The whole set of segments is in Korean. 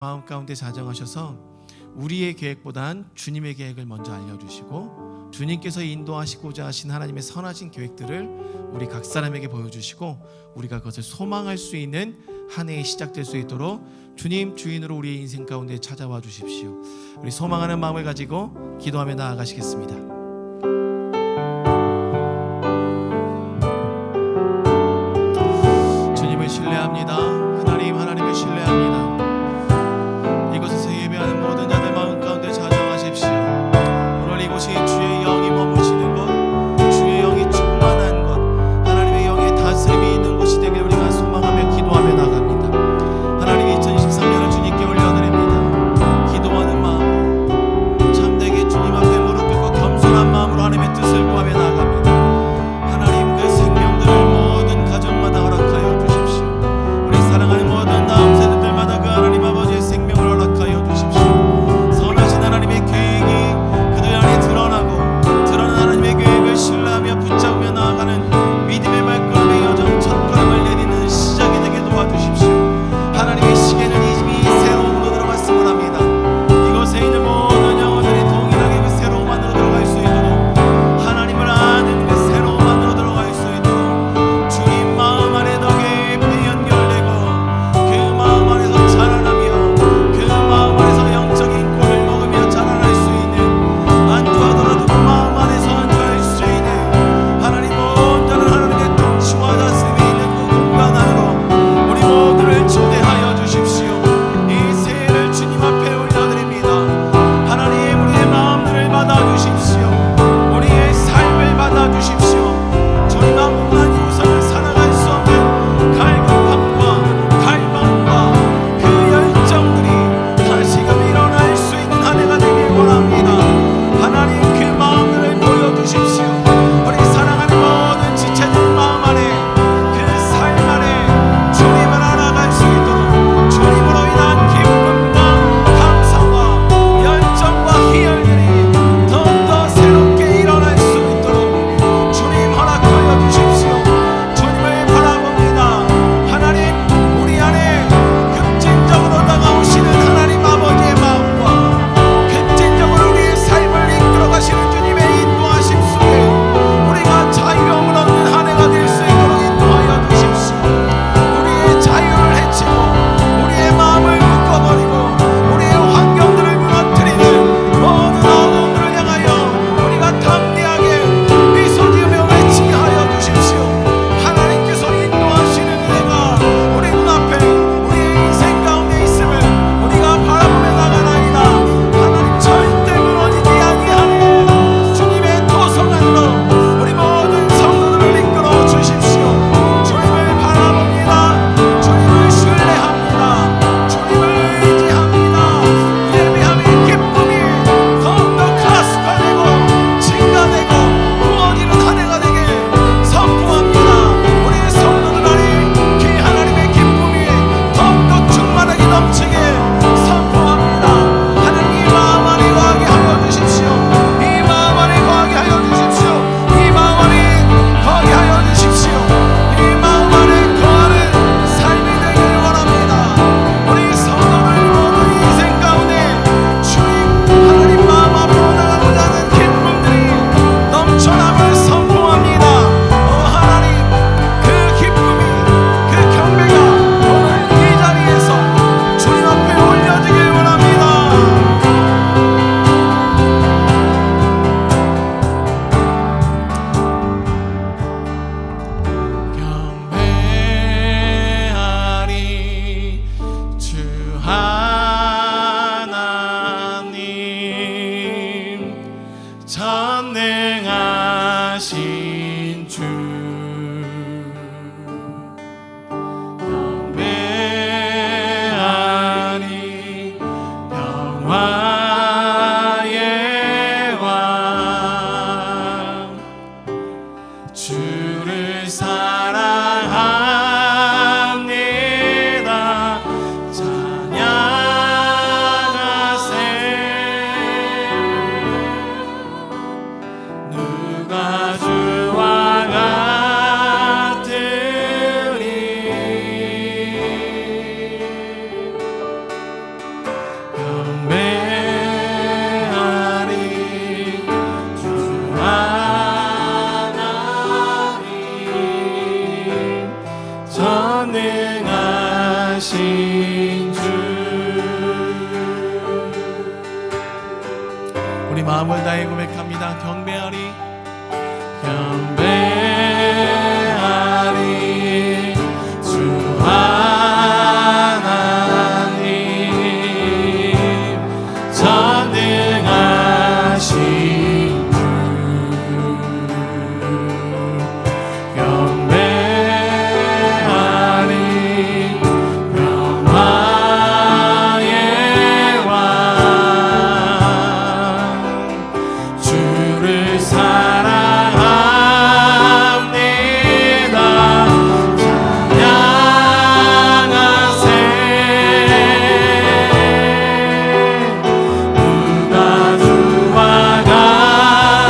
마음 가운데 자정하셔서 우리의 계획보단 주님의 계획을 먼저 알려주시고 주님께서 인도하시고자 하신 하나님의 선하신 계획들을 우리 각 사람에게 보여주시고 우리가 그것을 소망할 수 있는 한 해에 시작될 수 있도록 주님 주인으로 우리의 인생 가운데 찾아와 주십시오. 우리 소망하는 마음을 가지고 기도하며 나아가시겠습니다. 주님을 신뢰합니다. 하나님을 신뢰합니다. 이곳에서 예배하는 모든 자들 마음 가운데 자정하십시오. 오늘 이곳이 주의 영이 머무시는 곳, 주의 영이 충만한 곳, 하나님의 영의 다스림이 있는 곳이 되길 우리가 소망하며 기도하며 나갑니다. 하나님 2023년을 주님께 올려드립니다. 기도하는 마음으로 참되게 주님 앞에 무릎 꿇고 겸손한 마음으로 하나님의 뜻을 구하며 나갑니다. 하나님 그 생명들을 모든 가정마다 허락하여 주십시오. 우리 사랑하는 모든 다음 세대들마다 그 하나님 아버지의 생명을 허락하여 주십시오. 선하신 하나님의 계획이 그들 안에 드러난 하나님의 계획을 신뢰하며 붙잡으며 나아가는 믿음의 발걸음의 여정 첫걸음을 내디는 시작이 되게 도와주십시오. 하나님의 시계는 이미 새로움으로 들어갔음을 합니다. 이곳에 있는 모든 영혼들이 동일하게 그 새로움 안으로 들어갈 수 있도록 하나님을 아는 그 새로움 안으로 들어갈 수 있도록 주님 마음 안에 더 깊이 연결되고 그 마음 안에서 자라나며 그 마음 안에서 영적인 꿀을 먹으며 자라날 수 있는 안주하더라도 그 마음 안에서 안주할 수 있는 하나님 온전한 하나님의 통치와 다스림이 있는 그 공간 안으로 우리 모두를 초대하여 주십시오. 이 새해를 주님 앞에 올려드립니다. 하나님 우리의 마음들을 받아주십시오. 우리의 삶을 받아주십시오. 주님 앞만 우선을 살아갈 수 없는 갈급함과 갈망과 그 열정들이 다시금 일어날 수 있는 한 해가 되길 원합니다. 하나님 그 마음들을 보여주십시오. 우리 사랑하는 모든 지체된 마음 안에 그 삶 안에 주님을 알아갈 수 있도록 주님으로 인한 기쁨과 감사와 열정과 희열들이 더욱더 새롭게 일어날 수 있도록 주님 허락하여 주십시오. 주님을 바라봅니다. 하나님 우리 안에 급진적으로 다가오시는 하나님 아버지의 마음과 급진적으로 우리의 삶을 이끌어 가시는 주님의 인도하심 속에 우리가 자유함을 얻는 한 해가 될 수 있도록 인도하여 주십시오. 우리의 자유를 해치고 우리의 마음을 묶어버리고 우리의 환경들을 무너뜨리는 모든 어둠들을 향하여 우리가 담대하게 미소 지으며 외치게 하여 주십시오. 하나님께서 인도하시는 은혜가 우리 눈앞에 우리의 인생 가운데 있음을 우리가 바라보며 나가나이다. 하나님 절대 무너지지 아니하네. 주님의 도성 안으로 우리 모든 성도들을 이끌어 주십시오. 주님을 바라봅니다. 주님을 신뢰합니다. 주님을 의지합니다. 예배함의 기쁨이 더욱더 가속화되고 증가되고 부어지는 한 해가 되게 선포합니다. 우리의 성도들 안에 그 하나님의 기쁨이 더욱더 충만하게 넘치게 선포합니다. 하나님 이 마음 안에 거하게 하여 주십시오. 이 마음 안에 거하게 하여 주십시오. 이 마음 안에 거하게 하여 주십시오. 이 마음 안에 거하는 삶이 되기를 원합니다. 우리 성도들 모두 인생 가운데 주님 하나님 마음 앞으로 나가고자 하는 기쁨들이 넘쳐남을 선포합니다. 하나님 그 기쁨이 그 경배가 오늘 이 자리에서 주님 앞에 올려지길 원합니다. 경배하리 주 하나님 전능하신 주 경배하리 평화의 왕 주를 사랑합니다. 찬양 마음을 다해 고백합니다. 경배하리 주 하나님 전능하신 주 경배하리 평화의 왕 주를 사랑합니다. 찬양하세 누가 주와 같으리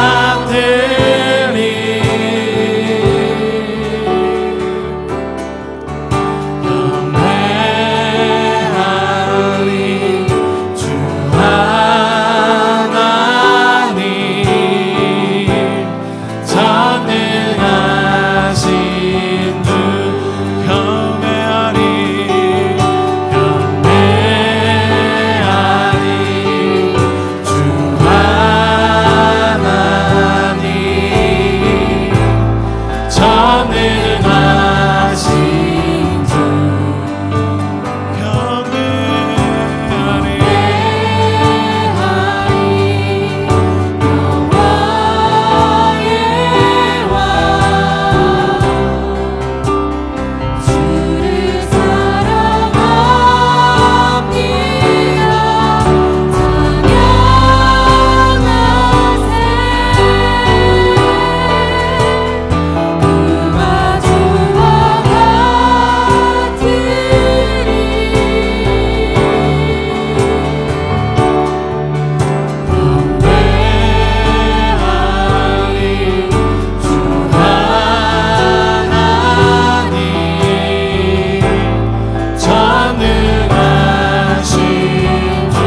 경배하리 주 하나님 전능하신 주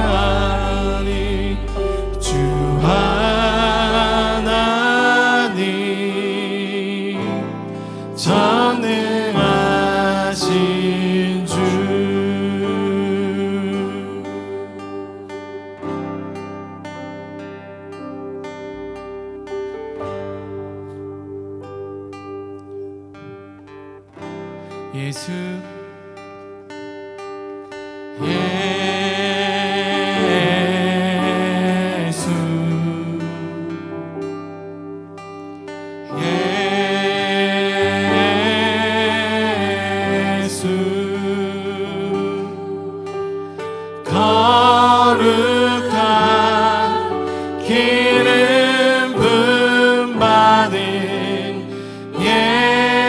경배하리 주 하나님 전능하신 주 주를 예수 거룩한 기름 부음 받은 예수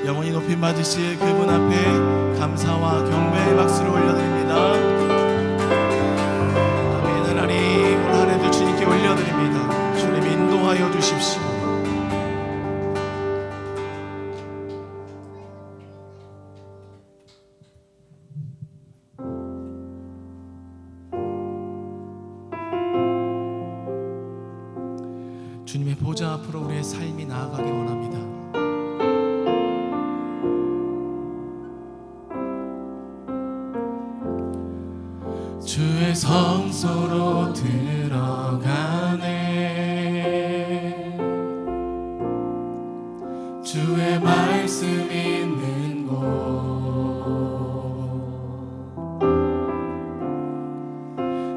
영원히 높임 받으실 그분 앞에 감사와 경배의 박수를 올려드립니다. 아멘. 하나님, 오늘 한 해도 주님께 올려드립니다. 주님 인도하여 주십시오. 주님의 보좌 앞으로 우리의 삶이 나아가기 원합니다. 주의 성소로 들어가네. 주의 말씀 있는 곳,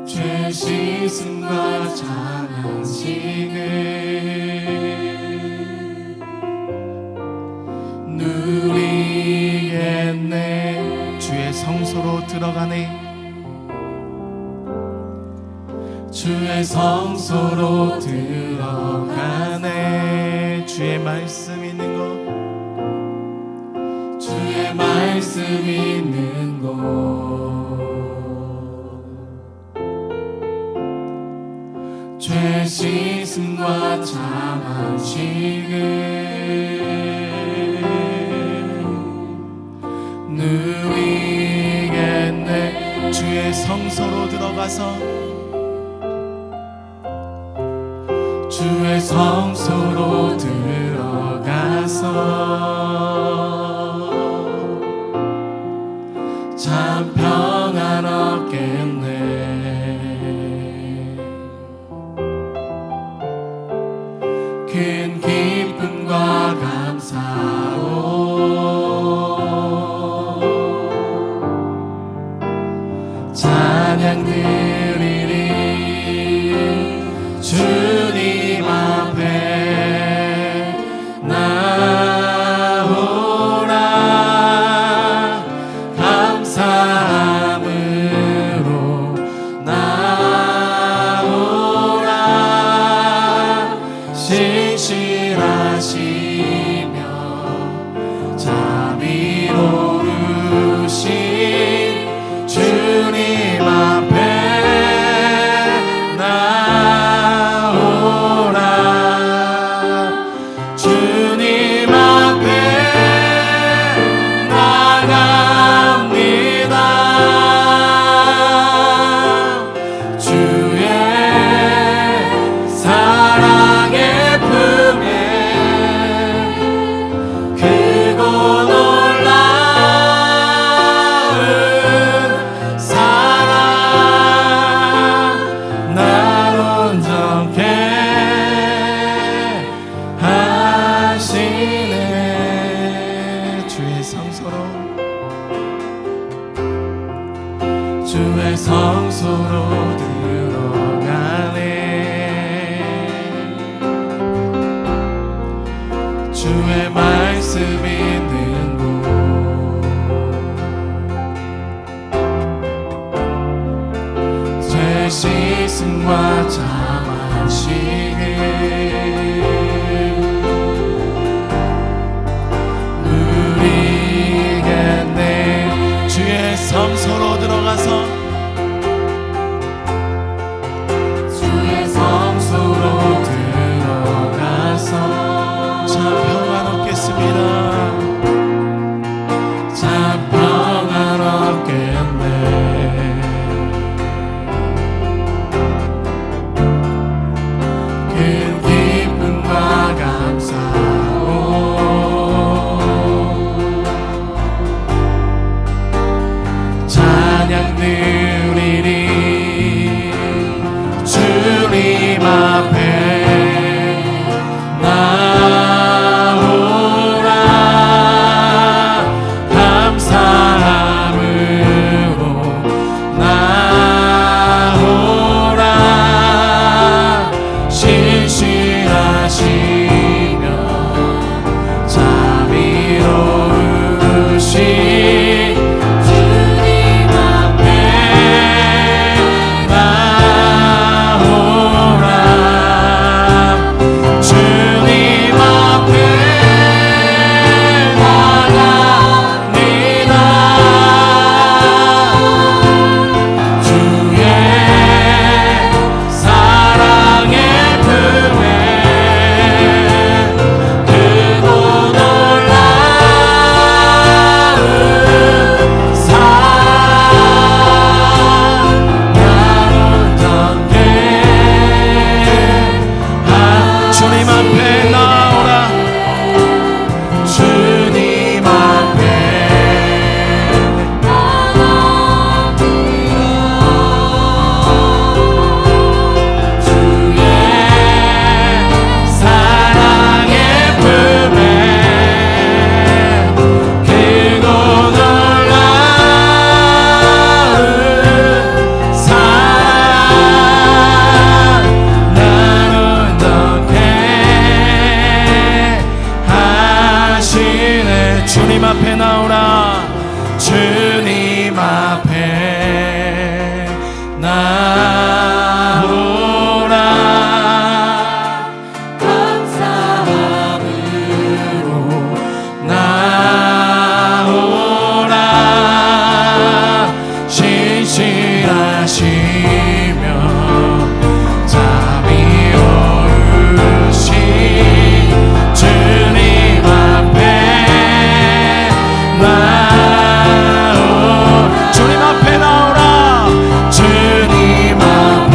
죄 씻음과 장안식을 누리겠네. 주의 성소로 들어가네. 주의 성소로 들어가네. 주의 말씀 있는 곳, 주의 말씀 있는 곳, 죄 씻음과 장안식을 누리겠네. 주의 성소로 들어가서 주의 성소로 들어가서 참 평안 얻겠네. 큰 기쁨과 감사로 찬양 드리리. 주님 앞에 나오라. 감사함으로 나오라. 신실하시며 자비로우신 주님 앞에 주의 성소로 들어가네. 주의 말씀 있는 곳, 죄 씻음과 장안식을 누리겠네. 주의 성소로 들어가서 주의 성소로 들어가서 참 평안 얻겠습니다. 참 평안 얻겠네. 큰 기쁨과 감사로 찬양 드리리. 주님 앞에 나오라. 감사함으로 나오라. 신실하시며 자비로우신 주님 앞에 나오라. 주님 앞에 나오라. 주님 앞에 나오라. 주님 앞에 나오라. 감사함으로 나오라. 신실하시며 잠이 오르신 주님 앞에 주님 앞에 나오라. 주님 앞에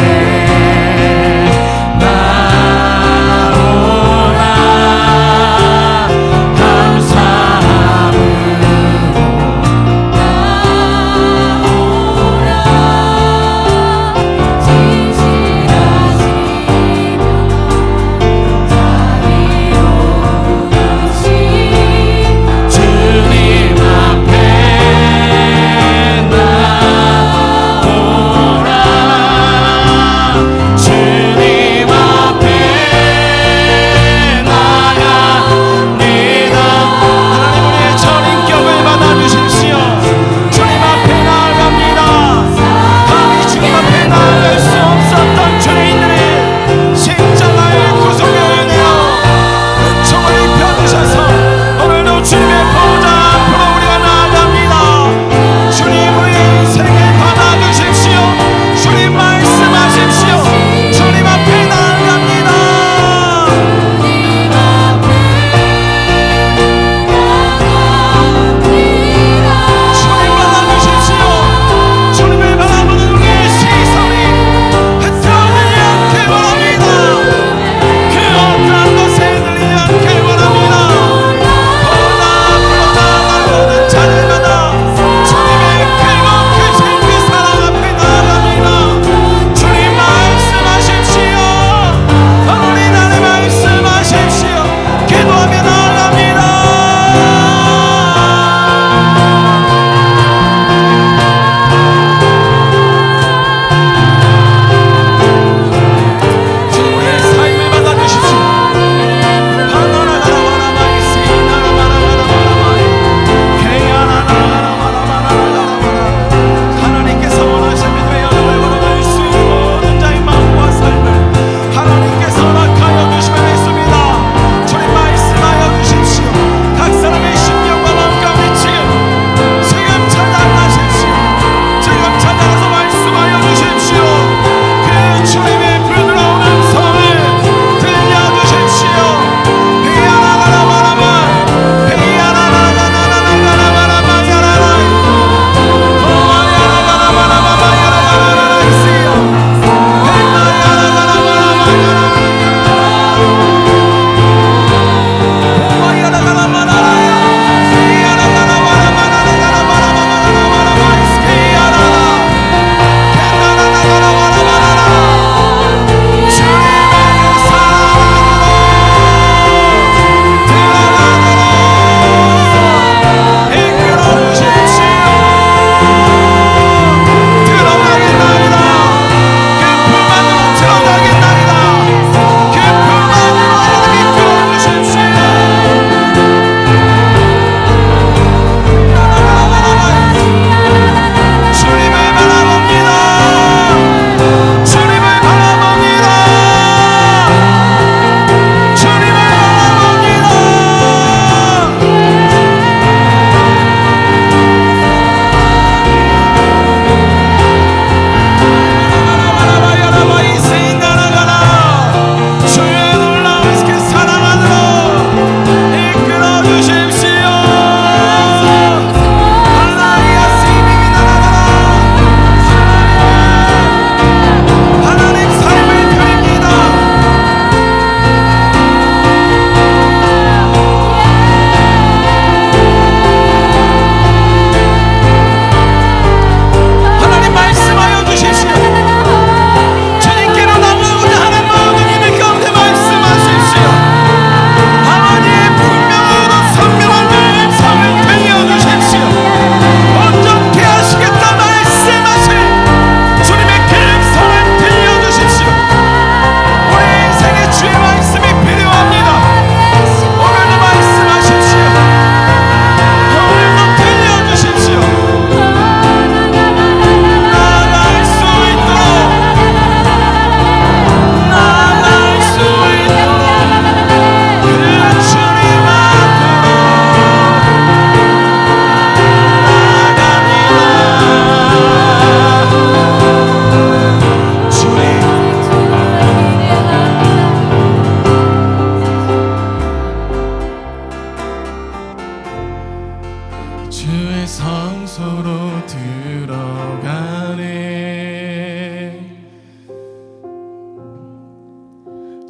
주의 성소로 들어가네.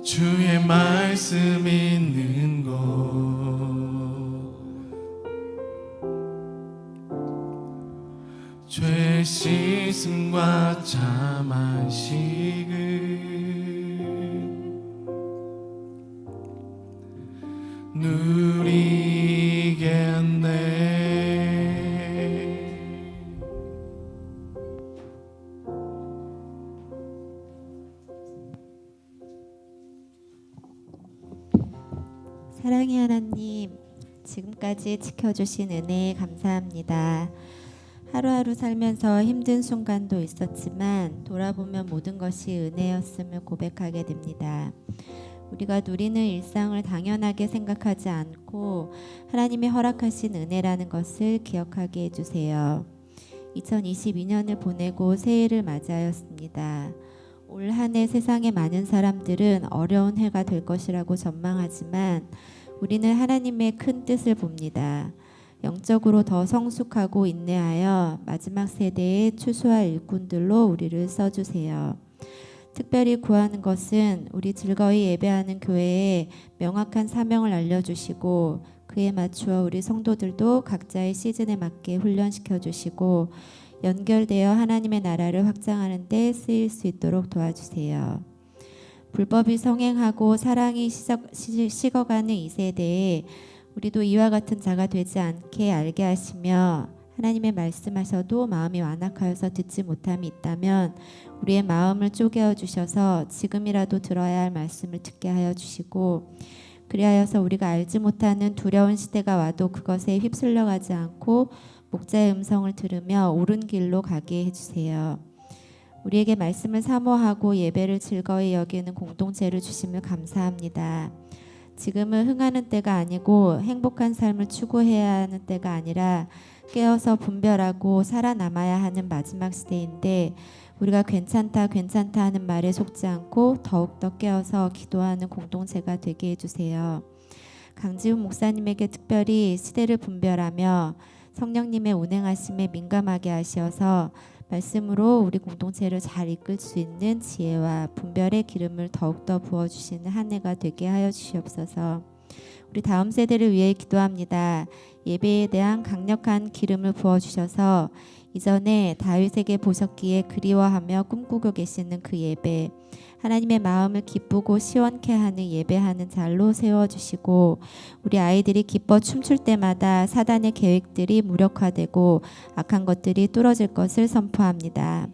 주의 말씀 있는 곳, 죄 씻음과 참 안식을 누리겠네. 사랑의 하나님, 지금까지 지켜주신 은혜에 감사합니다. 하루하루 살면서 힘든 순간도 있었지만 돌아보면 모든 것이 은혜였음을 고백하게 됩니다. 우리가 누리는 일상을 당연하게 생각하지 않고 하나님이 허락하신 은혜라는 것을 기억하게 해주세요. 2022년을 보내고 새해를 맞이하였습니다. 올 한 해 세상의 많은 사람들은 어려운 해가 될 것이라고 전망하지만 우리는 하나님의 큰 뜻을 봅니다. 영적으로 더 성숙하고 인내하여 마지막 세대에 추수할 일꾼들로 우리를 써주세요. 특별히 구하는 것은 우리 즐거이 예배하는 교회에 명확한 사명을 알려주시고 그에 맞추어 우리 성도들도 각자의 시즌에 맞게 훈련시켜 주시고 연결되어 하나님의 나라를 확장하는 데 쓰일 수 있도록 도와주세요. 불법이 성행하고 사랑이 식어가는 이 세대에 우리도 이와 같은 자가 되지 않게 알게 하시며 하나님의 말씀하셔도 마음이 완악하여서 듣지 못함이 있다면 우리의 마음을 쪼개어 주셔서 지금이라도 들어야 할 말씀을 듣게 하여 주시고 그리하여서 우리가 알지 못하는 두려운 시대가 와도 그것에 휩쓸려 가지 않고 목자의 음성을 들으며 옳은 길로 가게 해주세요. 우리에게 말씀을 사모하고 예배를 즐거이 여기는 공동체를 주심을 감사합니다. 지금은 흥하는 때가 아니고 행복한 삶을 추구해야 하는 때가 아니라 깨어서 분별하고 살아남아야 하는 마지막 시대인데 우리가 괜찮다 하는 말에 속지 않고 더욱더 깨어서 기도하는 공동체가 되게 해주세요. 강지훈 목사님에게 특별히 시대를 분별하며 성령님의 운행하심에 민감하게 하시어서 말씀으로 우리 공동체를 잘 이끌 수 있는 지혜와 분별의 기름을 더욱더 부어주시는 한 해가 되게 하여 주시옵소서. 우리 다음 세대를 위해 기도합니다. 예배에 대한 강력한 기름을 부어주셔서 이전에 다윗에게 보셨기에 그리워하며 꿈꾸고 계시는 그 예배, 하나님의 마음을 기쁘고 시원케 하는 예배하는 자로 세워주시고 우리 아이들이 기뻐 춤출 때마다 사단의 계획들이 무력화되고 악한 것들이 뚫어질 것을 선포합니다.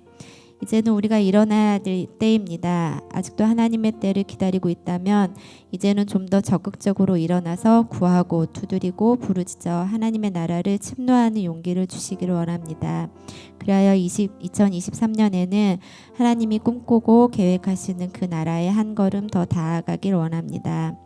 이제는 우리가 일어나야 될 때입니다. 아직도 하나님의 때를 기다리고 있다면 이제는 좀 더 적극적으로 일어나서 구하고 두드리고 부르짖어 하나님의 나라를 침노하는 용기를 주시기를 원합니다. 그리하여 2023년에는 하나님이 꿈꾸고 계획하시는 그 나라에 한 걸음 더 나아가길 원합니다.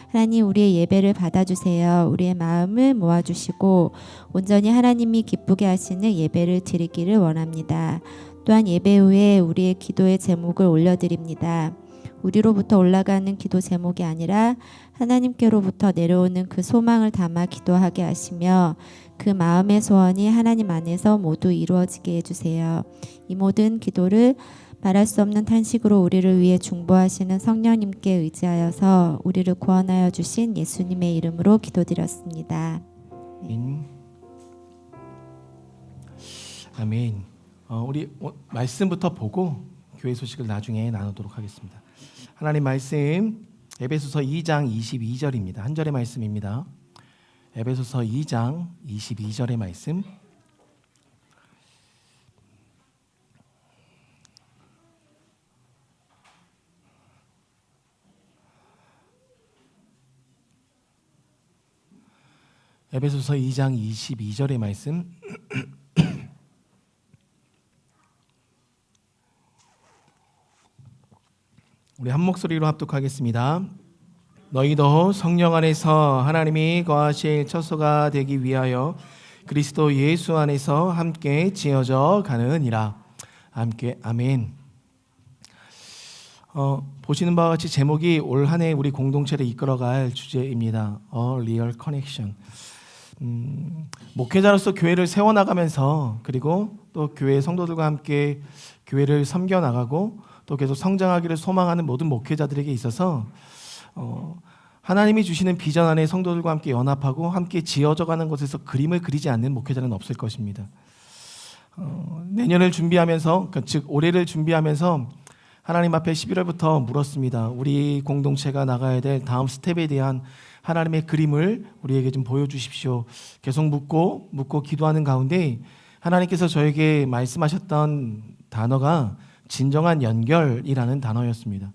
하나님, 우리의 예배를 받아주세요. 우리의 마음을 모아주시고 온전히 하나님이 기쁘게 하시는 예배를 드리기를 원합니다. 또한 예배 후에 우리의 기도의 제목을 올려드립니다. 우리로부터 올라가는 기도 제목이 아니라 하나님께로부터 내려오는 그 소망을 담아 기도하게 하시며 그 마음의 소원이 하나님 안에서 모두 이루어지게 해주세요. 이 모든 기도를 말할 수 없는 탄식으로 우리를 위해 중보하시는 성령님께 의지하여서 우리를 구원하여 주신 예수님의 이름으로 기도드렸습니다. 아멘. 우리 말씀부터 보고 교회 소식을 나중에 나누도록 하겠습니다. 하나님 말씀 에베소서 2장 22절입니다. 한 절의 말씀입니다. 에베소서 2장 22절의 말씀. 에베소서 2장 22절의 말씀. 우리 한 목소리로 합독하겠습니다. 너희도 성령 안에서 하나님이 거하실 처소가 되기 위하여 그리스도 예수 안에서 함께 지어져 가느니라. 함께 아멘. 보시는 바와 같이 제목이 올 한 해 우리 공동체를 이끌어갈 주제입니다. Real Connection. 목회자로서 교회를 세워나가면서 그리고 또 교회 성도들과 함께 교회를 섬겨나가고 또 계속 성장하기를 소망하는 모든 목회자들에게 있어서 하나님이 주시는 비전 안에 성도들과 함께 연합하고 함께 지어져가는 곳에서 그림을 그리지 않는 목회자는 없을 것입니다. 내년을 준비하면서 즉 올해를 준비하면서 하나님 앞에 11월부터 물었습니다. 우리 공동체가 나가야 될 다음 스텝에 대한 하나님의 그림을 우리에게 좀 보여주십시오. 계속 묻고 기도하는 가운데 하나님께서 저에게 말씀하셨던 단어가 진정한 연결이라는 단어였습니다.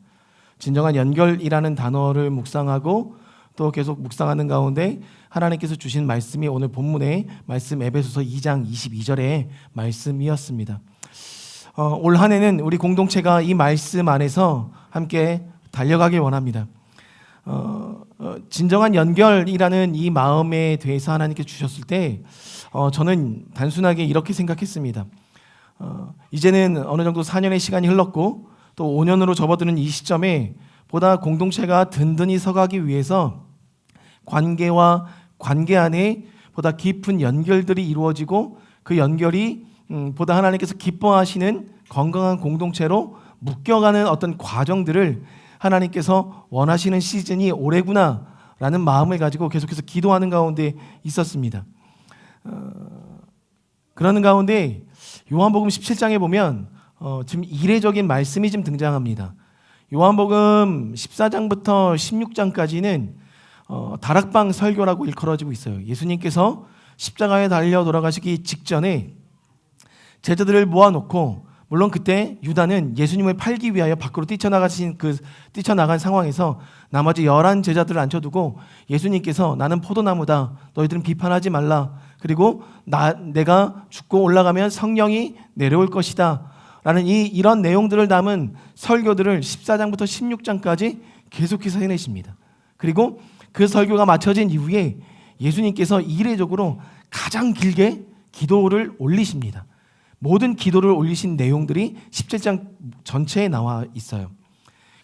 진정한 연결이라는 단어를 묵상하고 또 계속 묵상하는 가운데 하나님께서 주신 말씀이 오늘 본문의 말씀 에베소서 2장 22절의 말씀이었습니다. 올 한 해는 우리 공동체가 이 말씀 안에서 함께 달려가길 원합니다. 진정한 연결이라는 이 마음에 대해서 하나님께 주셨을 때 저는 단순하게 이렇게 생각했습니다. 이제는 어느 정도 4년의 시간이 흘렀고 또 5년으로 접어드는 이 시점에 보다 공동체가 든든히 서가기 위해서 관계와 관계 안에 보다 깊은 연결들이 이루어지고 그 연결이 보다 하나님께서 기뻐하시는 건강한 공동체로 묶여가는 어떤 과정들을 하나님께서 원하시는 시즌이 올해구나라는 마음을 가지고 계속해서 기도하는 가운데 있었습니다. 그러는 가운데 요한복음 17장에 보면 지금 이례적인 말씀이 좀 등장합니다. 요한복음 14장부터 16장까지는 다락방 설교라고 일컬어지고 있어요. 예수님께서 십자가에 달려 돌아가시기 직전에 제자들을 모아놓고, 물론 그때 유다는 예수님을 팔기 위하여 밖으로 뛰쳐나간 상황에서 나머지 11 제자들을 앉혀두고 예수님께서 나는 포도나무다, 너희들은 비판하지 말라, 그리고 내가 죽고 올라가면 성령이 내려올 것이다 라는 이런 내용들을 담은 설교들을 14장부터 16장까지 계속해서 해내십니다. 그리고 그 설교가 마쳐진 이후에 예수님께서 이례적으로 가장 길게 기도를 올리십니다. 모든 기도를 올리신 내용들이 17장 전체에 나와 있어요.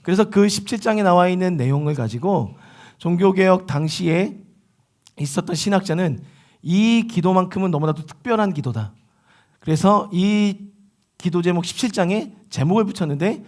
그래서 그 17장에 나와 있는 내용을 가지고 종교개혁 당시에 있었던 신학자는 이 기도만큼은 너무나도 특별한 기도다. 그래서 이 기도 제목 17장에 제목을 붙였는데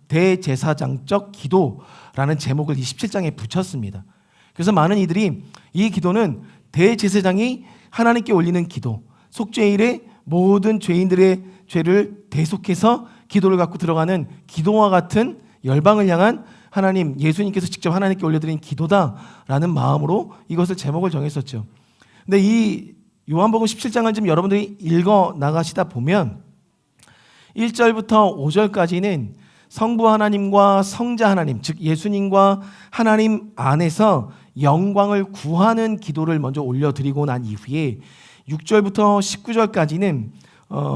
대제사장적 기도라는 제목을 이 17장에 붙였습니다. 그래서 많은 이들이 이 기도는 대제사장이 하나님께 올리는 기도, 속죄일에 모든 죄인들의 죄를 대속해서 기도를 갖고 들어가는 기도와 같은 열방을 향한 하나님, 예수님께서 직접 하나님께 올려드린 기도다라는 마음으로 이것을 제목을 정했었죠. 근데 이 요한복음 17장을 좀 여러분들이 읽어 나가시다 보면 1절부터 5절까지는 성부 하나님과 성자 하나님, 즉 예수님과 하나님 안에서 영광을 구하는 기도를 먼저 올려드리고 난 이후에 6절부터 19절까지는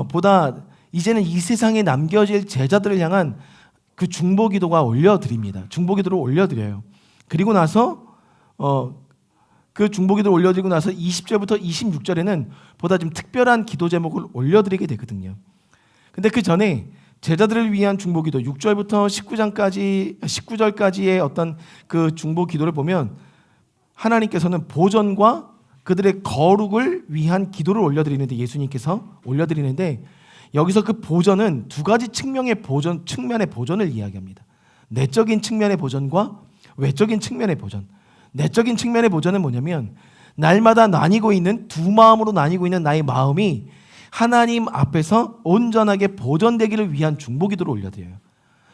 보다 이제는 이 세상에 남겨질 제자들을 향한 그 중보기도가 올려드립니다. 중보기도를 올려드려요. 그리고 나서 그 중보기도를 올려드리고 나서 20절부터 26절에는 보다 좀 특별한 기도 제목을 올려드리게 되거든요. 근데 그 전에 제자들을 위한 중보기도 6절부터 19절까지의 어떤 그 중보기도를 보면 하나님께서는 보전과 그들의 거룩을 위한 기도를 올려드리는데, 예수님께서 올려드리는데, 여기서 그 보전은 두 가지 측면의 보전을 이야기합니다. 내적인 측면의 보전과 외적인 측면의 보전. 내적인 측면의 보전은 뭐냐면 날마다 나뉘고 있는, 두 마음으로 나뉘고 있는 나의 마음이 하나님 앞에서 온전하게 보전되기를 위한 중보기도를 올려드려요.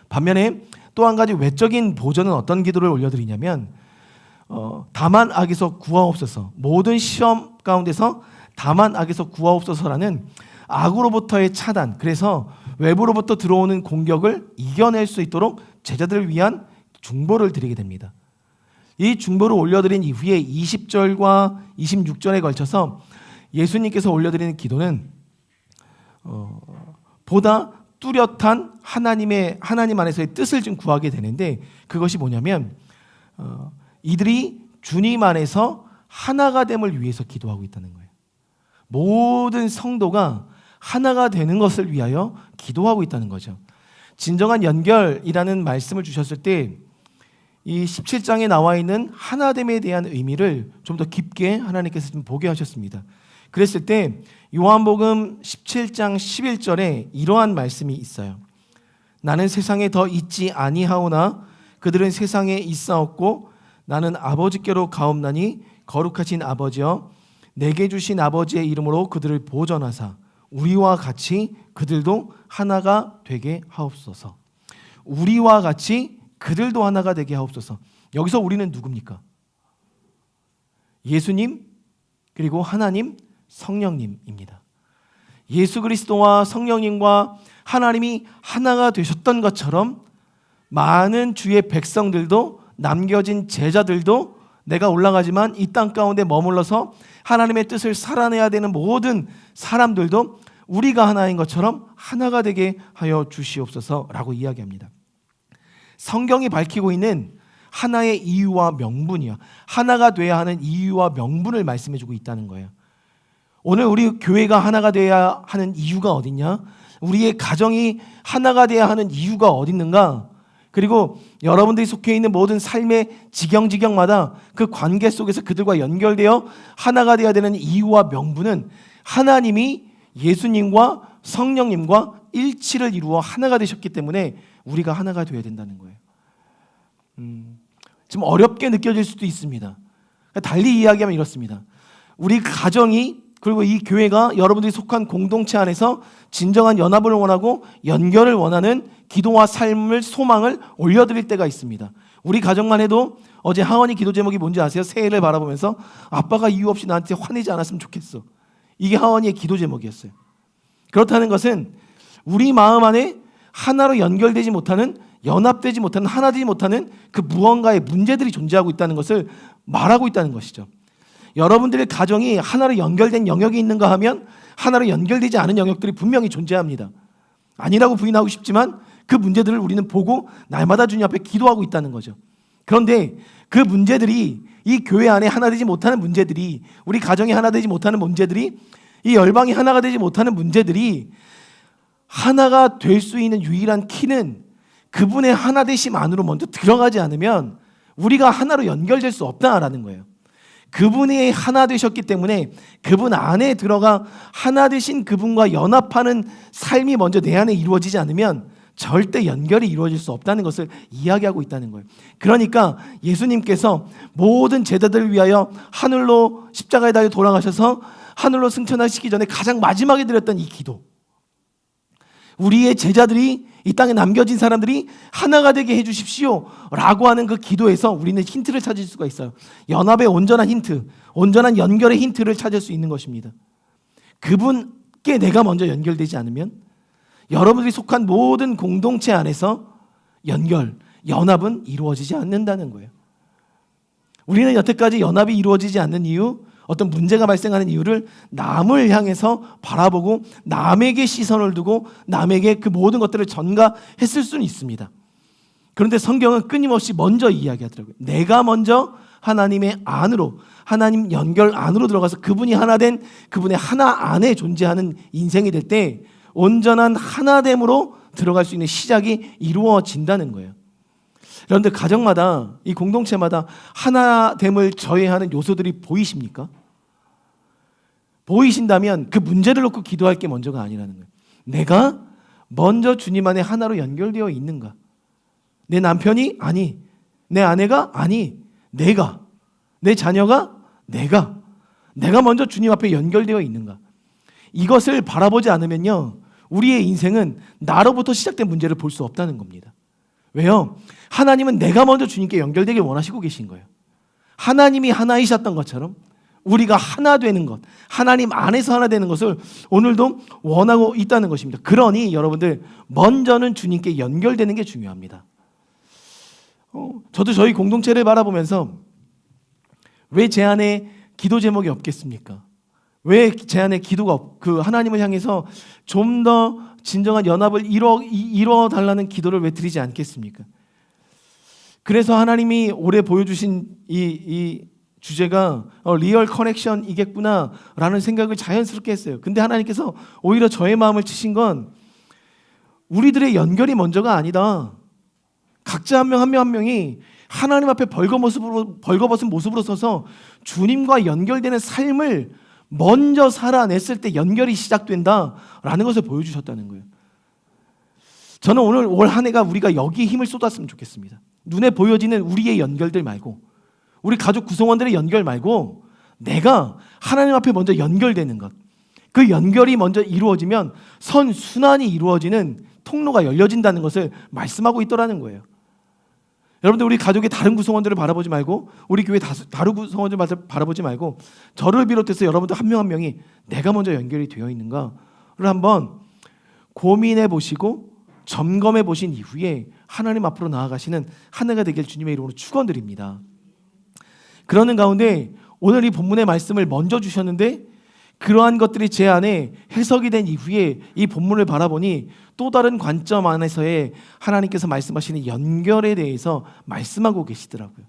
반면에 또 한 가지 외적인 보전은 어떤 기도를 올려드리냐면 다만 악에서 구하옵소서, 모든 시험 가운데서 다만 악에서 구하옵소서라는 악으로부터의 차단, 그래서 외부로부터 들어오는 공격을 이겨낼 수 있도록 제자들을 위한 중보를 드리게 됩니다. 이 중보를 올려드린 이후에 20절과 26절에 걸쳐서 예수님께서 올려드리는 기도는 보다 뚜렷한 하나님 안에서의 뜻을 좀 구하게 되는데, 그것이 뭐냐면 이들이 주님 안에서 하나가 됨을 위해서 기도하고 있다는 거예요. 모든 성도가 하나가 되는 것을 위하여 기도하고 있다는 거죠. 진정한 연결이라는 말씀을 주셨을 때 이 17장에 나와 있는 하나됨에 대한 의미를 좀 더 깊게 하나님께서 좀 보게 하셨습니다. 그랬을 때 요한복음 17장 11절에 이러한 말씀이 있어요. 나는 세상에 더 있지 아니하오나 그들은 세상에 있사옵고 나는 아버지께로 가옵나니 거룩하신 아버지여 내게 주신 아버지의 이름으로 그들을 보전하사 우리와 같이 그들도 하나가 되게 하옵소서. 우리와 같이 그들도 하나가 되게 하옵소서. 여기서 우리는 누굽니까? 예수님 그리고 하나님 성령님입니다. 예수 그리스도와 성령님과 하나님이 하나가 되셨던 것처럼 많은 주의 백성들도 남겨진 제자들도 내가 올라가지만 이 땅 가운데 머물러서 하나님의 뜻을 살아내야 되는 모든 사람들도 우리가 하나인 것처럼 하나가 되게 하여 주시옵소서라고 이야기합니다. 성경이 밝히고 있는 하나의 이유와 명분이요. 하나가 돼야 하는 이유와 명분을 말씀해주고 있다는 거예요. 오늘 우리 교회가 하나가 돼야 하는 이유가 어딨냐? 우리의 가정이 하나가 돼야 하는 이유가 어딨는가? 그리고 여러분들이 속해 있는 모든 삶의 지경마다 그 관계 속에서 그들과 연결되어 하나가 되어야 되는 이유와 명분은 하나님이 예수님과 성령님과 일치를 이루어 하나가 되셨기 때문에 우리가 하나가 되어야 된다는 거예요. 좀 어렵게 느껴질 수도 있습니다. 달리 이야기하면 이렇습니다. 우리 가정이 그리고 이 교회가 여러분들이 속한 공동체 안에서 진정한 연합을 원하고 연결을 원하는 기도와 삶을 소망을 올려드릴 때가 있습니다. 우리 가정만 해도 어제 하원이 기도 제목이 뭔지 아세요? 새해를 바라보면서 아빠가 이유 없이 나한테 화내지 않았으면 좋겠어. 이게 하원이의 기도 제목이었어요. 그렇다는 것은 우리 마음 안에 하나로 연결되지 못하는 연합되지 못하는 하나 되지 못하는 그 무언가의 문제들이 존재하고 있다는 것을 말하고 있다는 것이죠. 여러분들의 가정이 하나로 연결된 영역이 있는가 하면 하나로 연결되지 않은 영역들이 분명히 존재합니다. 아니라고 부인하고 싶지만 그 문제들을 우리는 보고 날마다 주님 앞에 기도하고 있다는 거죠. 그런데 그 문제들이 이 교회 안에 하나 되지 못하는 문제들이 우리 가정이 하나 되지 못하는 문제들이 이 열방이 하나가 되지 못하는 문제들이 하나가 될 수 있는 유일한 키는 그분의 하나 되심 안으로 먼저 들어가지 않으면 우리가 하나로 연결될 수 없다라는 거예요. 그분이 하나 되셨기 때문에 그분 안에 들어가 하나 되신 그분과 연합하는 삶이 먼저 내 안에 이루어지지 않으면 절대 연결이 이루어질 수 없다는 것을 이야기하고 있다는 거예요. 그러니까 예수님께서 모든 제자들을 위하여 하늘로 십자가에 달려 돌아가셔서 하늘로 승천하시기 전에 가장 마지막에 드렸던 이 기도, 우리의 제자들이 이 땅에 남겨진 사람들이 하나가 되게 해주십시오 라고 하는 그 기도에서 우리는 힌트를 찾을 수가 있어요. 연합의 온전한 힌트, 온전한 연결의 힌트를 찾을 수 있는 것입니다. 그분께 내가 먼저 연결되지 않으면 여러분들이 속한 모든 공동체 안에서 연합은 이루어지지 않는다는 거예요. 우리는 여태까지 연합이 이루어지지 않는 이유, 어떤 문제가 발생하는 이유를 남을 향해서 바라보고 남에게 시선을 두고 남에게 그 모든 것들을 전가했을 수는 있습니다. 그런데 성경은 끊임없이 먼저 이야기하더라고요. 내가 먼저 하나님의 안으로, 하나님 연결 안으로 들어가서 그분이 하나 된 그분의 하나 안에 존재하는 인생이 될 때 온전한 하나됨으로 들어갈 수 있는 시작이 이루어진다는 거예요. 그런데 가정마다, 이 공동체마다 하나됨을 저해하는 요소들이 보이십니까? 보이신다면 그 문제를 놓고 기도할 게 먼저가 아니라는 거예요. 내가 먼저 주님 안에 하나로 연결되어 있는가? 내 남편이? 아니. 내 아내가? 아니. 내가. 내 자녀가? 내가 먼저 주님 앞에 연결되어 있는가? 이것을 바라보지 않으면요, 우리의 인생은 나로부터 시작된 문제를 볼 수 없다는 겁니다. 왜요? 하나님은 내가 먼저 주님께 연결되길 원하시고 계신 거예요. 하나님이 하나이셨던 것처럼 우리가 하나 되는 것, 하나님 안에서 하나 되는 것을 오늘도 원하고 있다는 것입니다. 그러니 여러분들 먼저는 주님께 연결되는 게 중요합니다. 저도 저희 공동체를 바라보면서 왜 제 안에 기도 제목이 없겠습니까? 왜 제 안에 기도가 그 하나님을 향해서 좀 더 진정한 연합을 이루어 달라는 기도를 왜 드리지 않겠습니까? 그래서 하나님이 올해 보여주신 이 주제가 리얼 커넥션이겠구나라는 생각을 자연스럽게 했어요. 근데 하나님께서 오히려 저의 마음을 치신 건 우리들의 연결이 먼저가 아니다. 각자 한 명 한 명이 하나님 앞에 벌거벗은 모습으로 서서 주님과 연결되는 삶을 먼저 살아냈을 때 연결이 시작된다라는 것을 보여주셨다는 거예요. 저는 오늘 올 한 해가 우리가 여기에 힘을 쏟았으면 좋겠습니다. 눈에 보여지는 우리의 연결들 말고, 우리 가족 구성원들의 연결 말고, 내가 하나님 앞에 먼저 연결되는 것, 그 연결이 먼저 이루어지면 선순환이 이루어지는 통로가 열려진다는 것을 말씀하고 있더라는 거예요. 여러분들, 우리 가족의 다른 구성원들을 바라보지 말고, 우리 교회 다른 구성원들을 바라보지 말고, 저를 비롯해서 여러분들 한 명 한 명이 내가 먼저 연결이 되어 있는가를 한번 고민해 보시고 점검해 보신 이후에 하나님 앞으로 나아가시는 한 해가 되길 주님의 이름으로 축원드립니다. 그러는 가운데 오늘 이 본문의 말씀을 먼저 주셨는데, 그러한 것들이 제 안에 해석이 된 이후에 이 본문을 바라보니 또 다른 관점 안에서의 하나님께서 말씀하시는 연결에 대해서 말씀하고 계시더라고요.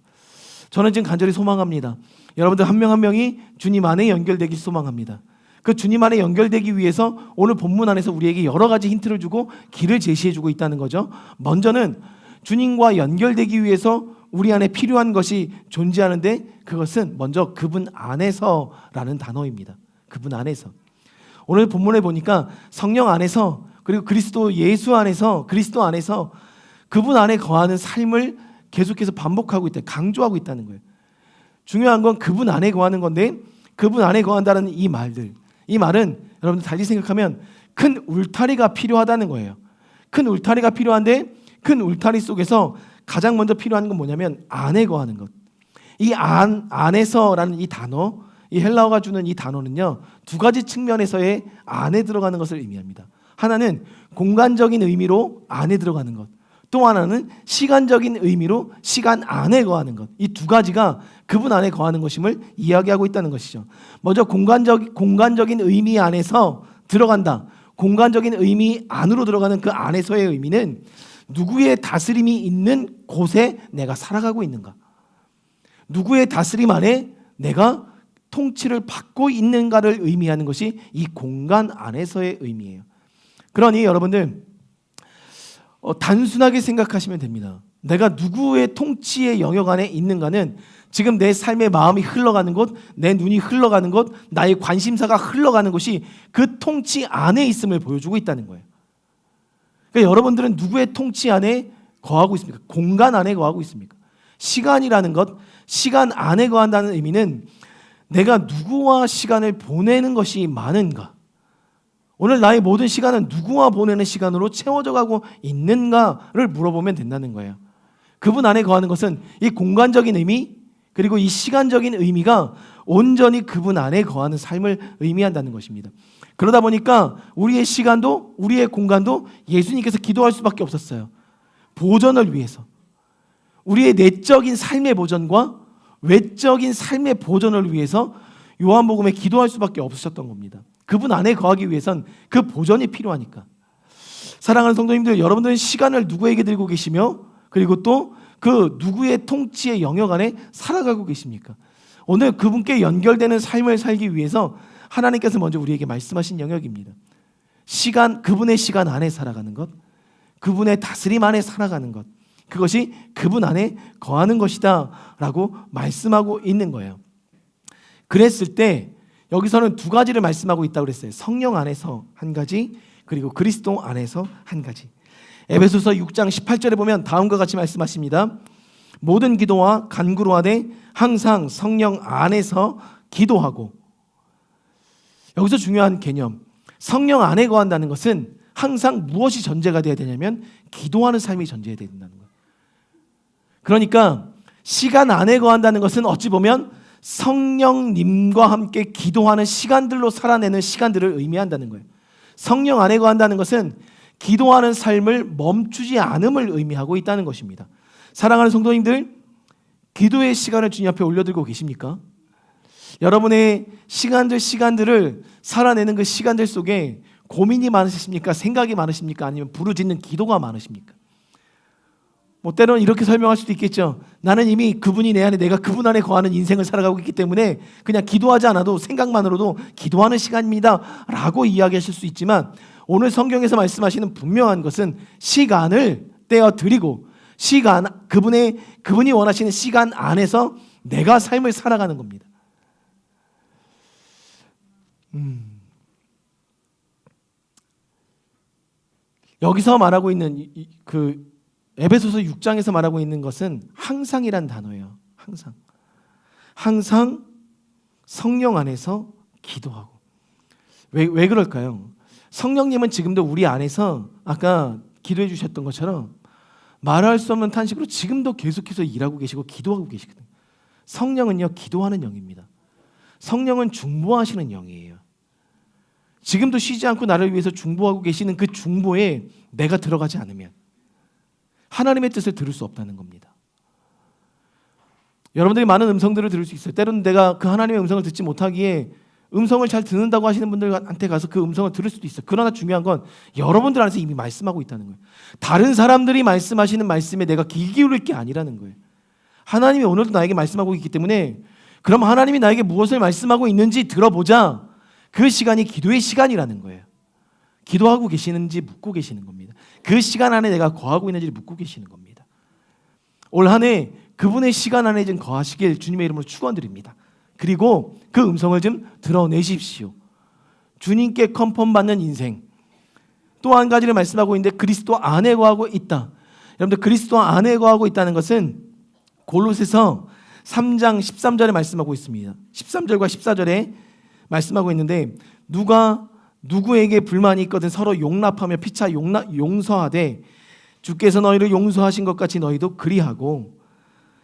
저는 지금 간절히 소망합니다. 여러분들 한 명 한 명이 주님 안에 연결되길 소망합니다. 그 주님 안에 연결되기 위해서 오늘 본문 안에서 우리에게 여러 가지 힌트를 주고 길을 제시해주고 있다는 거죠. 먼저는 주님과 연결되기 위해서 우리 안에 필요한 것이 존재하는데, 그것은 먼저 그분 안에서라는 단어입니다. 그분 안에서. 오늘 본문에 보니까 성령 안에서, 그리고 그리스도 예수 안에서, 그리스도 안에서 그분 안에 거하는 삶을 계속해서 반복하고 있다, 강조하고 있다는 거예요. 중요한 건 그분 안에 거하는 건데, 그분 안에 거한다는 이 말들, 이 말은 여러분들 달리 생각하면 큰 울타리가 필요하다는 거예요. 큰 울타리가 필요한데, 큰 울타리 속에서 가장 먼저 필요한 건 뭐냐면 안에 거하는 것. 이 안에서라는 이 단어, 이 헬라어가 주는 이 단어는요, 두 가지 측면에서의 안에 들어가는 것을 의미합니다. 하나는 공간적인 의미로 안에 들어가는 것, 또 하나는 시간적인 의미로 시간 안에 거하는 것. 이 두 가지가 그분 안에 거하는 것임을 이야기하고 있다는 것이죠. 먼저 공간적인 의미 안에서 들어간다. 공간적인 의미 안으로 들어가는 그 안에서의 의미는 누구의 다스림이 있는 곳에 내가 살아가고 있는가, 누구의 다스림 안에 내가 통치를 받고 있는가를 의미하는 것이 이 공간 안에서의 의미예요. 그러니 여러분들 단순하게 생각하시면 됩니다. 내가 누구의 통치의 영역 안에 있는가는 지금 내 삶의 마음이 흘러가는 곳, 내 눈이 흘러가는 곳, 나의 관심사가 흘러가는 곳이 그 통치 안에 있음을 보여주고 있다는 거예요. 그러니까 여러분들은 누구의 통치 안에 거하고 있습니까? 공간 안에 거하고 있습니까? 시간이라는 것, 시간 안에 거한다는 의미는 내가 누구와 시간을 보내는 것이 많은가? 오늘 나의 모든 시간은 누구와 보내는 시간으로 채워져 가고 있는가를 물어보면 된다는 거예요. 그분 안에 거하는 것은 이 공간적인 의미, 그리고 이 시간적인 의미가 온전히 그분 안에 거하는 삶을 의미한다는 것입니다. 그러다 보니까 우리의 시간도, 우리의 공간도 예수님께서 기도할 수밖에 없었어요. 보전을 위해서. 우리의 내적인 삶의 보전과 외적인 삶의 보전을 위해서 요한복음에 기도할 수밖에 없으셨던 겁니다. 그분 안에 거하기 위해선 그 보전이 필요하니까. 사랑하는 성도님들, 여러분들은 시간을 누구에게 드리고 계시며, 그리고 또 그 누구의 통치의 영역 안에 살아가고 계십니까? 오늘 그분께 연결되는 삶을 살기 위해서 하나님께서 먼저 우리에게 말씀하신 영역입니다. 시간, 그분의 시간 안에 살아가는 것, 그분의 다스림 안에 살아가는 것, 그것이 그분 안에 거하는 것이다 라고 말씀하고 있는 거예요. 그랬을 때 여기서는 두 가지를 말씀하고 있다고 그랬어요. 성령 안에서 한 가지, 그리고 그리스도 안에서 한 가지. 에베소서 6장 18절에 보면 다음과 같이 말씀하십니다. 모든 기도와 간구로 하되 항상 성령 안에서 기도하고. 여기서 중요한 개념, 성령 안에 거한다는 것은 항상 무엇이 전제가 되어야 되냐면 기도하는 삶이 전제해야 된다는 거예요. 그러니까 시간 안에 거한다는 것은 어찌 보면 성령님과 함께 기도하는 시간들로 살아내는 시간들을 의미한다는 거예요. 성령 안에 거한다는 것은 기도하는 삶을 멈추지 않음을 의미하고 있다는 것입니다. 사랑하는 성도님들, 기도의 시간을 주님 앞에 올려드리고 계십니까? 여러분의 시간들을 살아내는 그 시간들 속에 고민이 많으십니까? 생각이 많으십니까? 아니면 부르짖는 기도가 많으십니까? 때로는 이렇게 설명할 수도 있겠죠. 나는 이미 그분이 내 안에, 내가 그분 안에 거하는 인생을 살아가고 있기 때문에 그냥 기도하지 않아도 생각만으로도 기도하는 시간입니다 라고 이야기하실 수 있지만, 오늘 성경에서 말씀하시는 분명한 것은 시간을 떼어 드리고 시간, 그분이 원하시는 시간 안에서 내가 삶을 살아가는 겁니다. 여기서 말하고 있는 그 에베소서 6장에서 말하고 있는 것은 항상이란 단어예요. 항상 성령 안에서 기도하고. 왜 그럴까요? 성령님은 지금도 우리 안에서 아까 기도해 주셨던 것처럼 말할 수 없는 탄식으로 지금도 계속해서 일하고 계시고 기도하고 계시거든요. 성령은요, 기도하는 영입니다. 성령은 중보하시는 영이에요. 지금도 쉬지 않고 나를 위해서 중보하고 계시는 그 중보에 내가 들어가지 않으면 하나님의 뜻을 들을 수 없다는 겁니다. 여러분들이 많은 음성들을 들을 수 있어요. 때로는 내가 그 하나님의 음성을 듣지 못하기에 음성을 잘 듣는다고 하시는 분들한테 가서 그 음성을 들을 수도 있어요. 그러나 중요한 건 여러분들 안에서 이미 말씀하고 있다는 거예요. 다른 사람들이 말씀하시는 말씀에 내가 귀 기울일 게 아니라는 거예요. 하나님이 오늘도 나에게 말씀하고 있기 때문에 그럼 하나님이 나에게 무엇을 말씀하고 있는지 들어보자. 그 시간이 기도의 시간이라는 거예요. 기도하고 계시는지 묻고 계시는 겁니다. 그 시간 안에 내가 거하고 있는지를 묻고 계시는 겁니다. 올 한 해 그분의 시간 안에 좀 거하시길 주님의 이름으로 축원드립니다. 그리고 그 음성을 좀 드러내십시오. 주님께 컨펌 받는 인생. 또 한 가지를 말씀하고 있는데 그리스도 안에 거하고 있다. 여러분들 그리스도 안에 거하고 있다는 것은 골로새서 3장 13절에 말씀하고 있습니다. 13절과 14절에 말씀하고 있는데 누가 누구에게 불만이 있거든 서로 용납하며 피차 용서하되 주께서 너희를 용서하신 것 같이 너희도 그리하고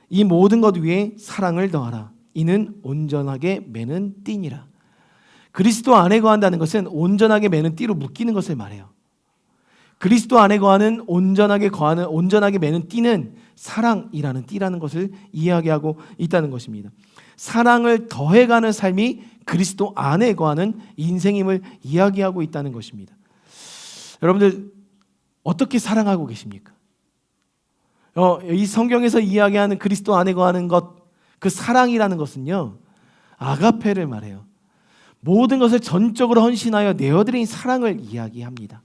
이 모든 것 위에 사랑을 더하라. 이는 온전하게 매는 띠니라. 그리스도 안에 거한다는 것은 온전하게 매는 띠로 묶이는 것을 말해요. 그리스도 안에 거하는 온전하게 매는 띠는 사랑이라는 띠라는 것을 이야기하고 있다는 것입니다. 사랑을 더해가는 삶이 그리스도 안에 거하는 인생임을 이야기하고 있다는 것입니다. 여러분들 어떻게 사랑하고 계십니까? 이 성경에서 이야기하는 그리스도 안에 거하는 것, 그 사랑이라는 것은요, 아가페를 말해요. 모든 것을 전적으로 헌신하여 내어드린 사랑을 이야기합니다.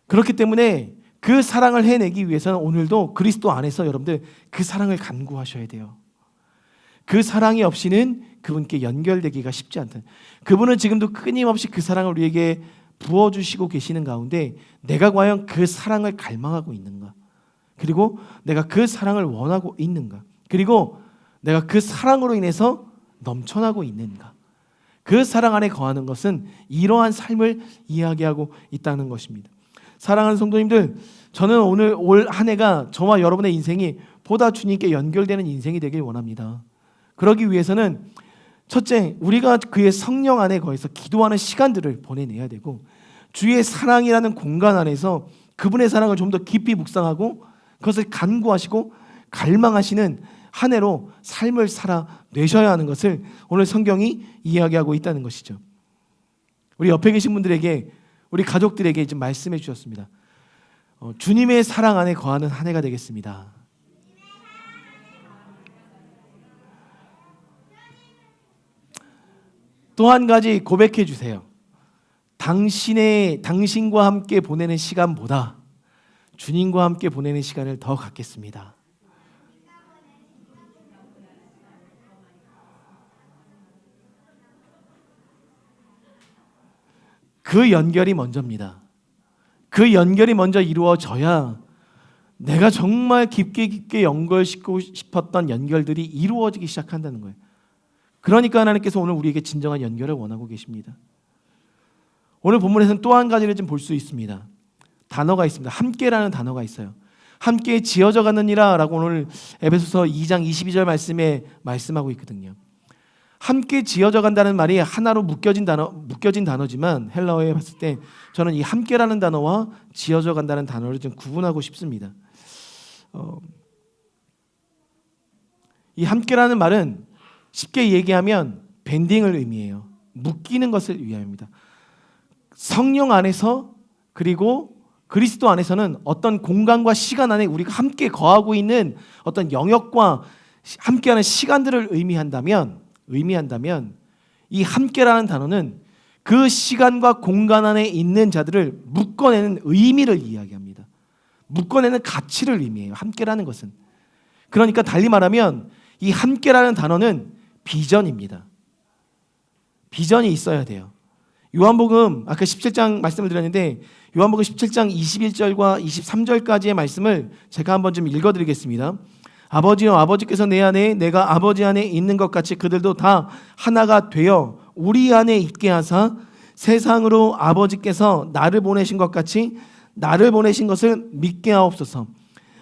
그렇기 때문에 그 사랑을 해내기 위해서는 오늘도 그리스도 안에서 여러분들 그 사랑을 간구하셔야 돼요. 그 사랑이 없이는 그분께 연결되기가 쉽지 않다. 그분은 지금도 끊임없이 그 사랑을 우리에게 부어주시고 계시는 가운데 내가 과연 그 사랑을 갈망하고 있는가? 그리고 내가 그 사랑을 원하고 있는가? 그리고 내가 그 사랑으로 인해서 넘쳐나고 있는가? 그 사랑 안에 거하는 것은 이러한 삶을 이야기하고 있다는 것입니다. 사랑하는 성도님들, 저는 오늘 올 한 해가 저와 여러분의 인생이 보다 주님께 연결되는 인생이 되길 원합니다. 그러기 위해서는 첫째, 우리가 그의 성령 안에 거해서 기도하는 시간들을 보내내야 되고 주의 사랑이라는 공간 안에서 그분의 사랑을 좀 더 깊이 묵상하고 그것을 간구하시고 갈망하시는 한 해로 삶을 살아내셔야 하는 것을 오늘 성경이 이야기하고 있다는 것이죠. 우리 옆에 계신 분들에게, 우리 가족들에게 좀 말씀해 주셨습니다. 주님의 사랑 안에 거하는 한 해가 되겠습니다. 또 한 가지 고백해 주세요. 당신과 함께 보내는 시간보다 주님과 함께 보내는 시간을 더 갖겠습니다. 그 연결이 먼저입니다. 그 연결이 먼저 이루어져야 내가 정말 깊게 연결시키고 싶었던 연결들이 이루어지기 시작한다는 거예요. 그러니까 하나님께서 오늘 우리에게 진정한 연결을 원하고 계십니다. 오늘 본문에서는 또 한 가지를 좀 볼 수 있습니다. 단어가 있습니다. 함께라는 단어가 있어요. 함께 지어져 가느니라 라고 오늘 에베소서 2장 22절 말씀에 말씀하고 있거든요. 함께 지어져 간다는 말이 하나로 묶여진 단어지만 헬라어에 봤을 때 저는 이 함께라는 단어와 지어져 간다는 단어를 좀 구분하고 싶습니다. 이 함께라는 말은 쉽게 얘기하면 밴딩을 의미해요. 묶이는 것을 위함입니다. 성령 안에서 그리고 그리스도 안에서는 어떤 공간과 시간 안에 우리가 함께 거하고 있는 어떤 영역과 함께하는 시간들을 의미한다면 이 함께라는 단어는 그 시간과 공간 안에 있는 자들을 묶어내는 의미를 이야기합니다. 묶어내는 가치를 의미해요. 함께라는 것은. 그러니까 달리 말하면 이 함께라는 단어는 비전입니다. 비전이 있어야 돼요. 요한복음 아까 17장 말씀을 드렸는데 요한복음 17장 21절과 23절까지의 말씀을 제가 한번 좀 읽어드리겠습니다. 아버지여 아버지께서 내 안에 내가 아버지 안에 있는 것 같이 그들도 다 하나가 되어 우리 안에 있게 하사 세상으로 아버지께서 나를 보내신 것 같이 나를 보내신 것을 믿게 하옵소서.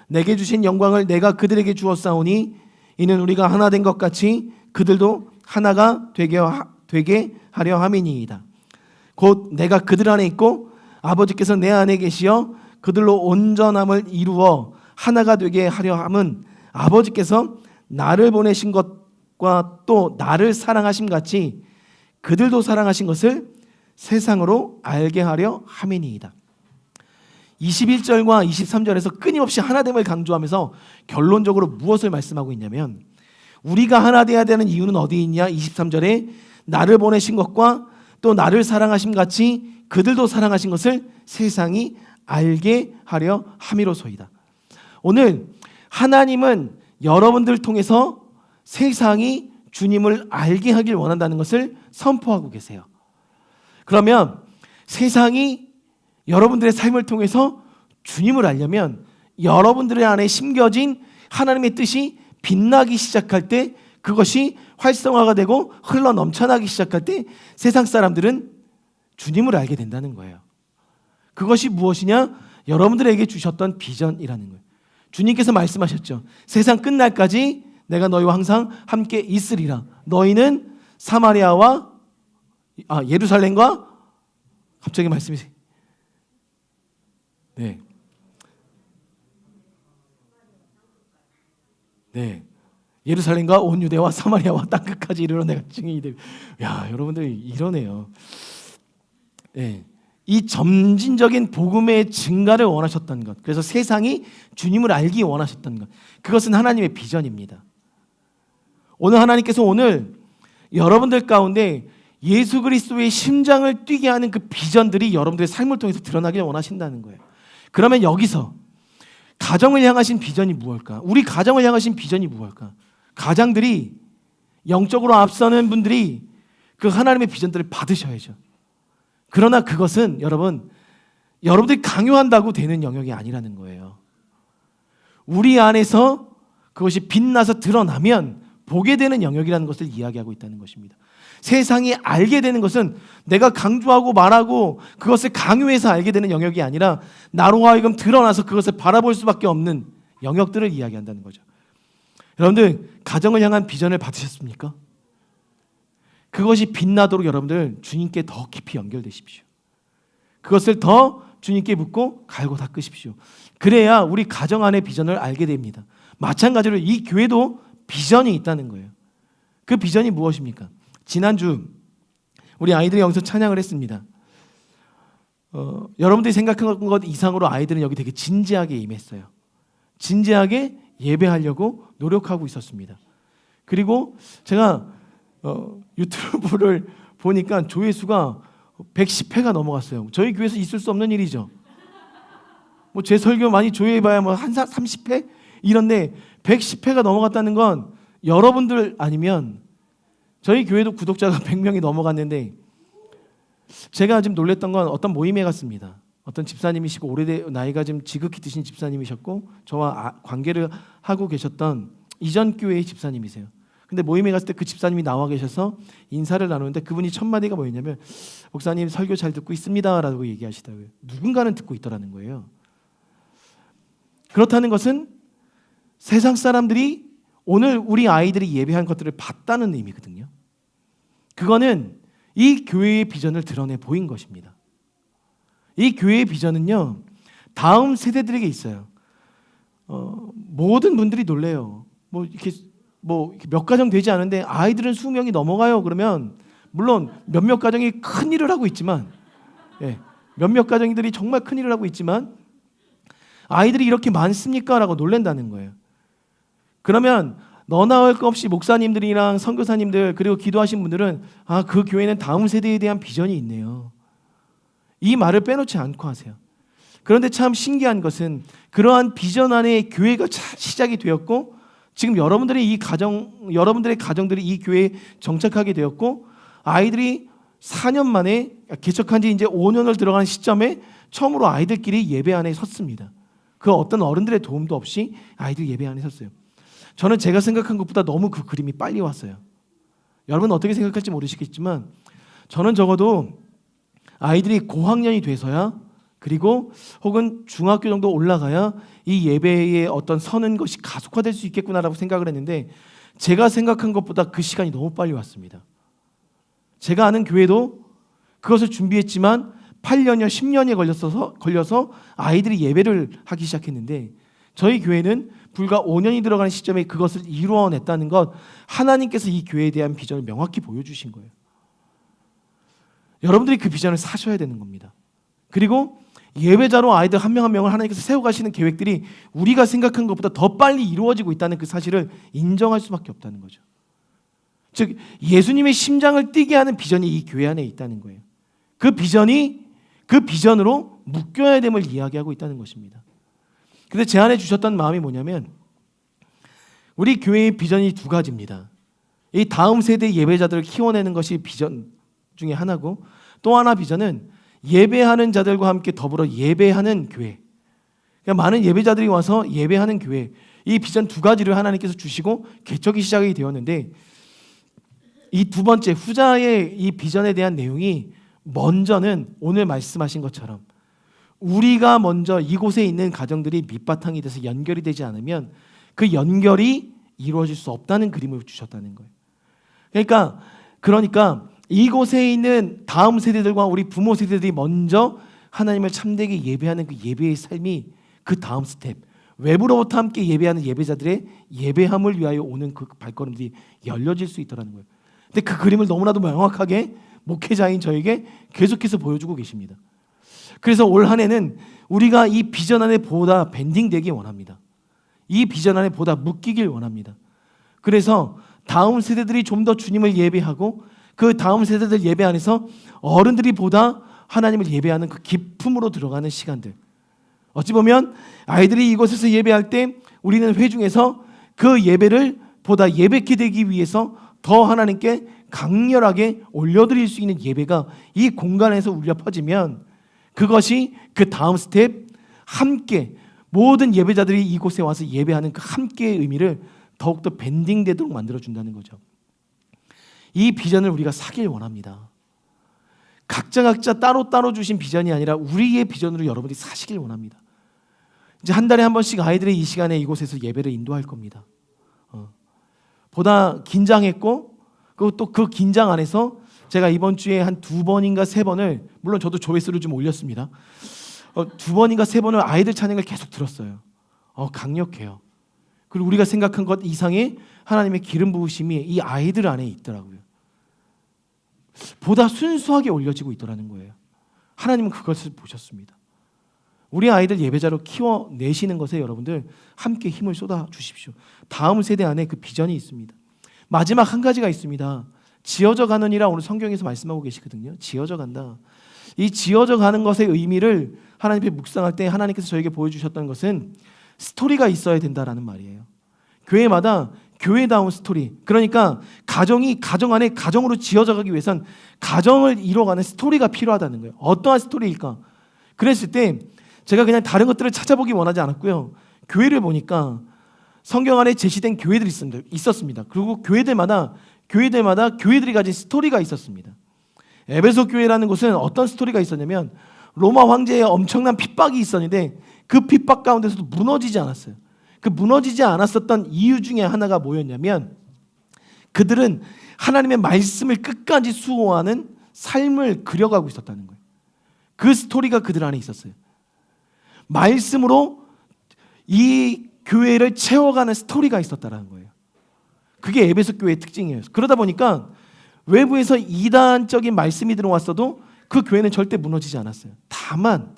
내게 주신 영광을 내가 그들에게 주었사오니 이는 우리가 하나 된 것 같이 그들도 하나가 되게 하려 함이니이다. 곧 내가 그들 안에 있고 아버지께서 내 안에 계시어 그들로 온전함을 이루어 하나가 되게 하려 함은 아버지께서 나를 보내신 것과 또 나를 사랑하심 같이 그들도 사랑하신 것을 세상으로 알게 하려 함이니이다. 21절과 23절에서 끊임없이 하나됨을 강조하면서 결론적으로 무엇을 말씀하고 있냐면 우리가 하나 되어야 되는 이유는 어디 있냐? 23절에 나를 보내신 것과 또 나를 사랑하심 같이 그들도 사랑하신 것을 세상이 알게 하려 함이로소이다. 오늘 하나님은 여러분들을 통해서 세상이 주님을 알게 하길 원한다는 것을 선포하고 계세요. 그러면 세상이 여러분들의 삶을 통해서 주님을 알려면 여러분들의 안에 심겨진 하나님의 뜻이 빛나기 시작할 때 그것이 활성화가 되고 흘러 넘쳐나기 시작할 때 세상 사람들은 주님을 알게 된다는 거예요. 그것이 무엇이냐? 여러분들에게 주셨던 비전이라는 거예요. 주님께서 말씀하셨죠. 세상 끝날까지 내가 너희와 항상 함께 있으리라. 너희는 사마리아와 예루살렘과 갑자기 말씀이 예루살렘과 온 유대와 사마리아와 땅 끝까지 이르러 내가 증인이 되리. 야, 여러분들 이러네요. 이 점진적인 복음의 증가를 원하셨던 것. 그래서 세상이 주님을 알기 원하셨던 것. 그것은 하나님의 비전입니다. 오늘 하나님께서 오늘 여러분들 가운데 예수 그리스도의 심장을 뛰게 하는 그 비전들이 여러분들의 삶을 통해서 드러나길 원하신다는 거예요. 그러면 여기서 가정을 향하신 비전이 무엇일까? 우리 가정을 향하신 비전이 무엇일까? 가장들이 영적으로 앞서는 분들이 그 하나님의 비전들을 받으셔야죠. 그러나 그것은 여러분들이 강요한다고 되는 영역이 아니라는 거예요. 우리 안에서 그것이 빛나서 드러나면 보게 되는 영역이라는 것을 이야기하고 있다는 것입니다. 세상이 알게 되는 것은 내가 강조하고 말하고 그것을 강요해서 알게 되는 영역이 아니라 나로 하여금 드러나서 그것을 바라볼 수밖에 없는 영역들을 이야기한다는 거죠. 여러분들 가정을 향한 비전을 받으셨습니까? 그것이 빛나도록 여러분들 주님께 더 깊이 연결되십시오. 그것을 더 주님께 묻고 갈고 닦으십시오. 그래야 우리 가정 안의 비전을 알게 됩니다. 마찬가지로 이 교회도 비전이 있다는 거예요. 그 비전이 무엇입니까? 지난주 우리 아이들이 여기서 찬양을 했습니다. 여러분들이 생각한 것 이상으로 아이들은 여기 되게 진지하게 임했어요. 진지하게 예배하려고 노력하고 있었습니다. 그리고 제가 유튜브를 보니까 조회수가 110회가 넘어갔어요. 저희 교회에서 있을 수 없는 일이죠. 뭐 제 설교 많이 조회해봐야 뭐 한 30회 이런데 110회가 넘어갔다는 건 여러분들 아니면 저희 교회도 구독자가 100명이 넘어갔는데 제가 좀 놀랬던 건 어떤 모임에 갔습니다. 어떤 집사님이시고 나이가 좀 지극히 드신 집사님이셨고 저와 관계를 하고 계셨던 이전 교회의 집사님이세요. 근데 모임에 갔을 때 그 집사님이 나와 계셔서 인사를 나누는데 그분이 첫 마디가 뭐였냐면 목사님 설교 잘 듣고 있습니다 라고 얘기하시더라고요. 누군가는 듣고 있더라는 거예요. 그렇다는 것은 세상 사람들이 오늘 우리 아이들이 예배한 것들을 봤다는 의미거든요. 그거는 이 교회의 비전을 드러내 보인 것입니다. 이 교회의 비전은요, 다음 세대들에게 있어요. 모든 분들이 놀래요. 이렇게 몇 가정 되지 않은데 아이들은 수명이 넘어가요. 그러면 물론 몇몇 가정이 큰 일을 하고 있지만, 몇몇 가정들이 정말 큰 일을 하고 있지만 아이들이 이렇게 많습니까? 라고 놀란다는 거예요. 그러면 너나 할 것 없이 목사님들이랑 선교사님들 그리고 기도하신 분들은 그 교회는 다음 세대에 대한 비전이 있네요. 이 말을 빼놓지 않고 하세요. 그런데 참 신기한 것은 그러한 비전 안에 교회가 시작이 되었고 지금 여러분들의 가정들이 이 교회에 정착하게 되었고 아이들이 4년 만에 개척한 지 이제 5년을 들어가는 시점에 처음으로 아이들끼리 예배 안에 섰습니다. 그 어떤 어른들의 도움도 없이 아이들 예배 안에 섰어요. 저는 제가 생각한 것보다 너무 그 그림이 빨리 왔어요. 여러분 어떻게 생각할지 모르시겠지만 저는 적어도 아이들이 고학년이 돼서야 그리고 혹은 중학교 정도 올라가야 이 예배에 어떤 서는 것이 가속화될 수 있겠구나라고 생각을 했는데 제가 생각한 것보다 그 시간이 너무 빨리 왔습니다. 제가 아는 교회도 그것을 준비했지만 8년이나 10년이 걸려서 아이들이 예배를 하기 시작했는데 저희 교회는 불과 5년이 들어가는 시점에 그것을 이루어냈다는 것 하나님께서 이 교회에 대한 비전을 명확히 보여주신 거예요. 여러분들이 그 비전을 사셔야 되는 겁니다. 그리고 예배자로 아이들 한 명 한 명을 하나님께서 세워가시는 계획들이 우리가 생각한 것보다 더 빨리 이루어지고 있다는 그 사실을 인정할 수밖에 없다는 거죠. 즉 예수님의 심장을 뛰게 하는 비전이 이 교회 안에 있다는 거예요. 그 비전으로 묶여야 됨을 이야기하고 있다는 것입니다. 그래서 제 안에 주셨던 마음이 뭐냐면 우리 교회의 비전이 두 가지입니다. 이 다음 세대 예배자들을 키워내는 것이 비전 중에 하나고 또 하나 비전은 예배하는 자들과 함께 더불어 예배하는 교회. 그러니까 많은 예배자들이 와서 예배하는 교회. 이 비전 두 가지를 하나님께서 주시고 개척이 시작이 되었는데 이 두 번째 후자의 이 비전에 대한 내용이 먼저는 오늘 말씀하신 것처럼 우리가 먼저 이곳에 있는 가정들이 밑바탕이 돼서 연결이 되지 않으면 그 연결이 이루어질 수 없다는 그림을 주셨다는 거예요. 그러니까 이곳에 있는 다음 세대들과 우리 부모 세대들이 먼저 하나님을 참되게 예배하는 그 예배의 삶이 그 다음 스텝 외부로부터 함께 예배하는 예배자들의 예배함을 위하여 오는 그 발걸음들이 열려질 수 있더라는 거예요. 근데 그 그림을 너무나도 명확하게 목회자인 저에게 계속해서 보여주고 계십니다. 그래서 올 한 해는 우리가 이 비전 안에 보다 밴딩되기 원합니다. 이 비전 안에 보다 묶이길 원합니다. 그래서 다음 세대들이 좀 더 주님을 예배하고 그 다음 세대들 예배 안에서 어른들이 보다 하나님을 예배하는 그 기품으로 들어가는 시간들. 어찌 보면 아이들이 이곳에서 예배할 때 우리는 회중에서 그 예배를 보다 예배케 되기 위해서 더 하나님께 강렬하게 올려드릴 수 있는 예배가 이 공간에서 울려 퍼지면 그것이 그 다음 스텝 함께 모든 예배자들이 이곳에 와서 예배하는 그 함께의 의미를 더욱더 밴딩되도록 만들어준다는 거죠. 이 비전을 우리가 사길 원합니다. 각자 따로 주신 비전이 아니라 우리의 비전으로 여러분이 사시길 원합니다. 이제 한 달에 한 번씩 아이들이 이 시간에 이곳에서 예배를 인도할 겁니다. 보다 긴장했고 그리고 또 그 긴장 안에서 제가 이번 주에 한 2번인가 3번을 물론 저도 조회수를 좀 올렸습니다. 2번인가 3번을 아이들 찬양을 계속 들었어요. 강력해요. 그리고 우리가 생각한 것 이상의 하나님의 기름 부으심이 이 아이들 안에 있더라고요. 보다 순수하게 올려지고 있더라는 거예요. 하나님은 그것을 보셨습니다. 우리 아이들 예배자로 키워내시는 것에 여러분들 함께 힘을 쏟아 주십시오. 다음 세대 안에 그 비전이 있습니다. 마지막 한 가지가 있습니다. 지어져 가느니라 오늘 성경에서 말씀하고 계시거든요. 지어져 간다. 이 지어져 가는 것의 의미를 하나님 앞에 묵상할 때 하나님께서 저에게 보여주셨던 것은 스토리가 있어야 된다라는 말이에요. 교회마다 교회다운 스토리. 그러니까 가정이 가정 안에 가정으로 지어져 가기 위해선 가정을 이뤄가는 스토리가 필요하다는 거예요. 어떠한 스토리일까? 그랬을 때 제가 그냥 다른 것들을 찾아보기 원하지 않았고요. 교회를 보니까 성경 안에 제시된 교회들이 있었습니다. 그리고 교회들마다 교회들이 가진 스토리가 있었습니다. 에베소 교회라는 곳은 어떤 스토리가 있었냐면 로마 황제의 엄청난 핍박이 있었는데 그 핍박 가운데서도 무너지지 않았어요. 그 무너지지 않았었던 이유 중에 하나가 뭐였냐면 그들은 하나님의 말씀을 끝까지 수호하는 삶을 그려가고 있었다는 거예요. 그 스토리가 그들 안에 있었어요. 말씀으로 이 교회를 채워가는 스토리가 있었다는 거예요. 그게 에베소 교회의 특징이에요. 그러다 보니까 외부에서 이단적인 말씀이 들어왔어도 그 교회는 절대 무너지지 않았어요. 다만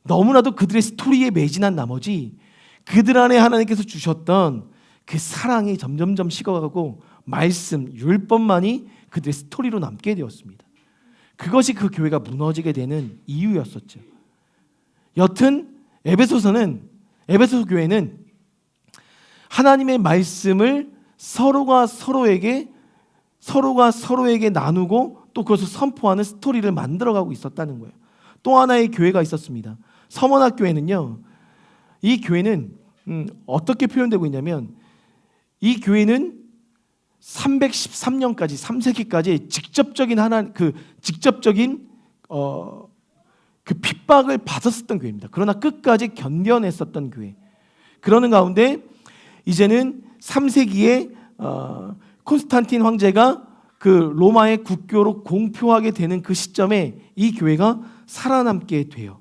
너무나도 그들의 스토리에 매진한 나머지 그들 안에 하나님께서 주셨던 그 사랑이 점점점 식어가고 말씀, 율법만이 그들의 스토리로 남게 되었습니다. 그것이 그 교회가 무너지게 되는 이유였었죠. 여튼 에베소 교회는 하나님의 말씀을 서로가 서로에게 나누고 또 그것을 선포하는 스토리를 만들어가고 있었다는 거예요. 또 하나의 교회가 있었습니다. 서머나 교회는요. 이 교회는 어떻게 표현되고 있냐면 이 교회는 313년까지 3세기까지 직접적인 그 핍박을 받았었던 교회입니다. 그러나 끝까지 견뎌냈었던 교회. 그러는 가운데 이제는 3세기에 콘스탄틴 황제가 그 로마의 국교로 공표하게 되는 그 시점에 이 교회가 살아남게 돼요.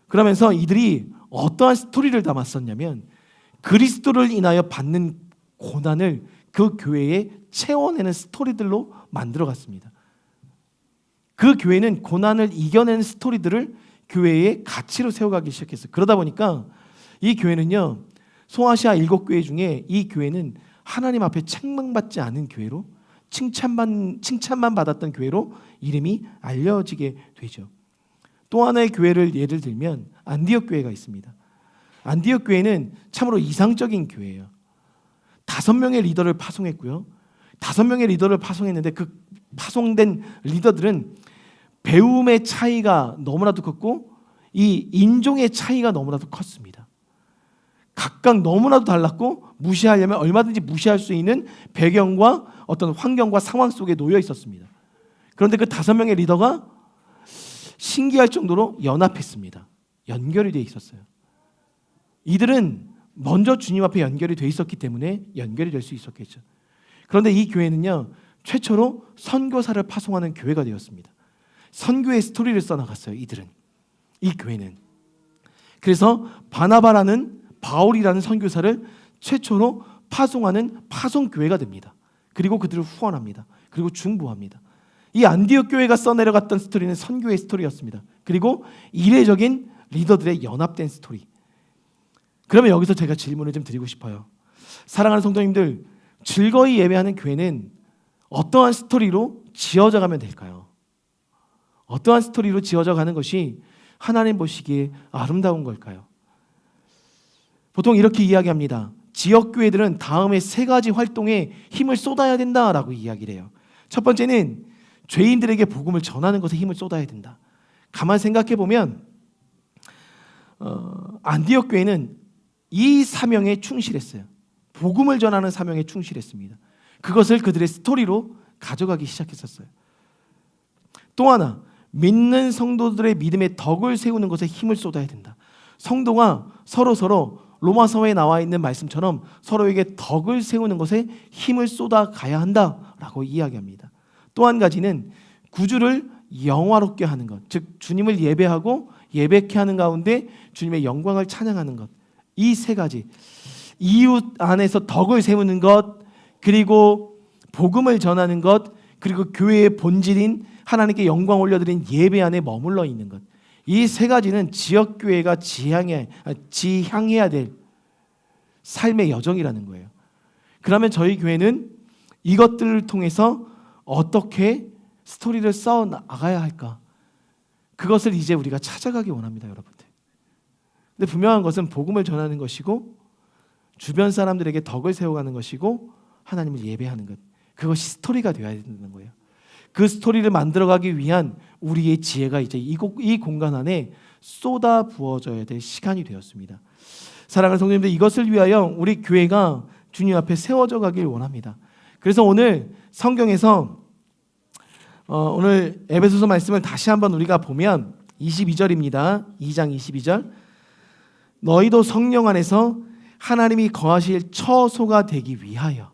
그러면서 이들이 어떠한 스토리를 담았었냐면 그리스도를 인하여 받는 고난을 그 교회에 채워내는 스토리들로 만들어갔습니다. 그 교회는 고난을 이겨내는 스토리들을 교회의 가치로 세워가기 시작했어요. 그러다 보니까 이 교회는요, 소아시아 7교회 중에 이 교회는 하나님 앞에 책망받지 않은 교회로, 칭찬만 받았던 교회로 이름이 알려지게 되죠. 또 하나의 교회를 예를 들면 안디옥 교회가 있습니다. 안디옥 교회는 참으로 이상적인 교회예요. 5명의 리더를 파송했고요. 5명의 리더를 파송했는데 그 파송된 리더들은 배움의 차이가 너무나도 컸고 이 인종의 차이가 너무나도 컸습니다. 각각 너무나도 달랐고 무시하려면 얼마든지 무시할 수 있는 배경과 어떤 환경과 상황 속에 놓여 있었습니다. 그런데 그 5명의 리더가 신기할 정도로 연합했습니다. 연결이 되어 있었어요. 이들은 먼저 주님 앞에 연결이 되어 있었기 때문에 연결이 될 수 있었겠죠. 그런데 이 교회는요, 최초로 선교사를 파송하는 교회가 되었습니다. 선교의 스토리를 써나갔어요. 이 교회는. 그래서 바울이라는 선교사를 최초로 파송하는 파송교회가 됩니다. 그리고 그들을 후원합니다. 그리고 중보합니다. 이 안디옥 교회가 써내려갔던 스토리는 선교의 스토리였습니다. 그리고 이례적인 리더들의 연합된 스토리. 그러면 여기서 제가 질문을 좀 드리고 싶어요. 사랑하는 성도님들, 즐거이 예배하는 교회는 어떠한 스토리로 지어져 가면 될까요? 어떠한 스토리로 지어져 가는 것이 하나님 보시기에 아름다운 걸까요? 보통 이렇게 이야기합니다. 지역교회들은 다음에 3가지 활동에 힘을 쏟아야 된다라고 이야기를 해요. 첫 번째는 죄인들에게 복음을 전하는 것에 힘을 쏟아야 된다. 가만 생각해 보면 안디옥 교회는 이 사명에 충실했어요. 복음을 전하는 사명에 충실했습니다. 그것을 그들의 스토리로 가져가기 시작했었어요. 또 하나, 믿는 성도들의 믿음의 덕을 세우는 것에 힘을 쏟아야 된다. 성도가 서로 로마서에 나와 있는 말씀처럼 서로에게 덕을 세우는 것에 힘을 쏟아가야 한다라고 이야기합니다. 또 한 가지는 구주를 영화롭게 하는 것, 즉 주님을 예배하고 예배케 하는 가운데 주님의 영광을 찬양하는 것. 이 3가지, 이웃 안에서 덕을 세우는 것, 그리고 복음을 전하는 것, 그리고 교회의 본질인 하나님께 영광 올려드린 예배 안에 머물러 있는 것. 이 3가지는 지역교회가 지향해야 될 삶의 여정이라는 거예요. 그러면 저희 교회는 이것들을 통해서 어떻게 스토리를 써 나가야 할까? 그것을 이제 우리가 찾아가기 원합니다, 여러분들. 근데 분명한 것은 복음을 전하는 것이고 주변 사람들에게 덕을 세워가는 것이고 하나님을 예배하는 것. 그것이 스토리가 되어야 된다는 거예요. 그 스토리를 만들어가기 위한 우리의 지혜가 이제 이 공간 안에 쏟아 부어져야 될 시간이 되었습니다. 사랑하는 성도님들, 이것을 위하여 우리 교회가 주님 앞에 세워져 가길 원합니다. 그래서 오늘 성경에서 오늘 에베소서 말씀을 다시 한번 우리가 보면 22절입니다. 2장 22절. 너희도 성령 안에서 하나님이 거하실 처소가 되기 위하여.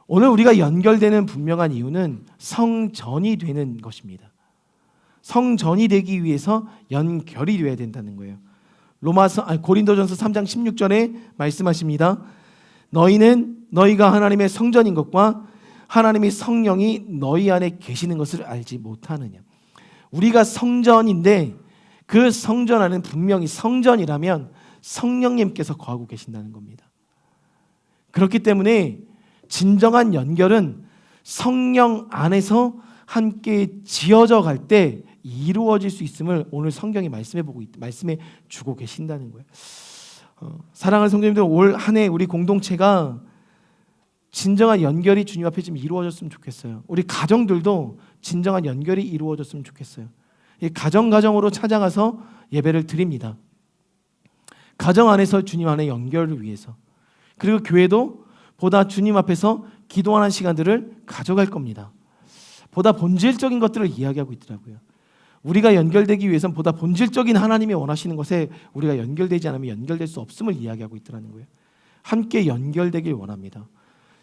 오늘 우리가 연결되는 분명한 이유는 성전이 되는 것입니다. 성전이 되기 위해서 연결이 되어야 된다는 거예요. 고린도전서 3장 16절에 말씀하십니다. 너희가 하나님의 성전인 것과 하나님의 성령이 너희 안에 계시는 것을 알지 못하느냐. 우리가 성전인데 그 성전 안에는 분명히 성전이라면 성령님께서 거하고 계신다는 겁니다. 그렇기 때문에 진정한 연결은 성령 안에서 함께 지어져 갈 때 이루어질 수 있음을 오늘 성경이 말씀해 주고 계신다는 거예요. 사랑하는 성도님들, 올 한 해 우리 공동체가 진정한 연결이 주님 앞에 좀 이루어졌으면 좋겠어요. 우리 가정들도 진정한 연결이 이루어졌으면 좋겠어요. 이 가정으로 찾아가서 예배를 드립니다. 가정 안에서 주님 안에 연결을 위해서. 그리고 교회도 보다 주님 앞에서 기도하는 시간들을 가져갈 겁니다. 보다 본질적인 것들을 이야기하고 있더라고요. 우리가 연결되기 위해서는 보다 본질적인 하나님이 원하시는 것에 우리가 연결되지 않으면 연결될 수 없음을 이야기하고 있더라는 거예요. 함께 연결되길 원합니다.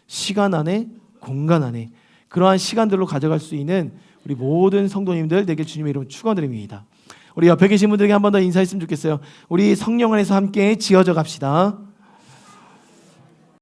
시간 안에, 공간 안에 그러한 시간들로 가져갈 수 있는 우리 모든 성도님들 되길 주님의 이름으로 축원드립니다. 우리 옆에 계신 분들에게 한 번 더 인사했으면 좋겠어요. 우리 성령 안에서 함께 지어져 갑시다.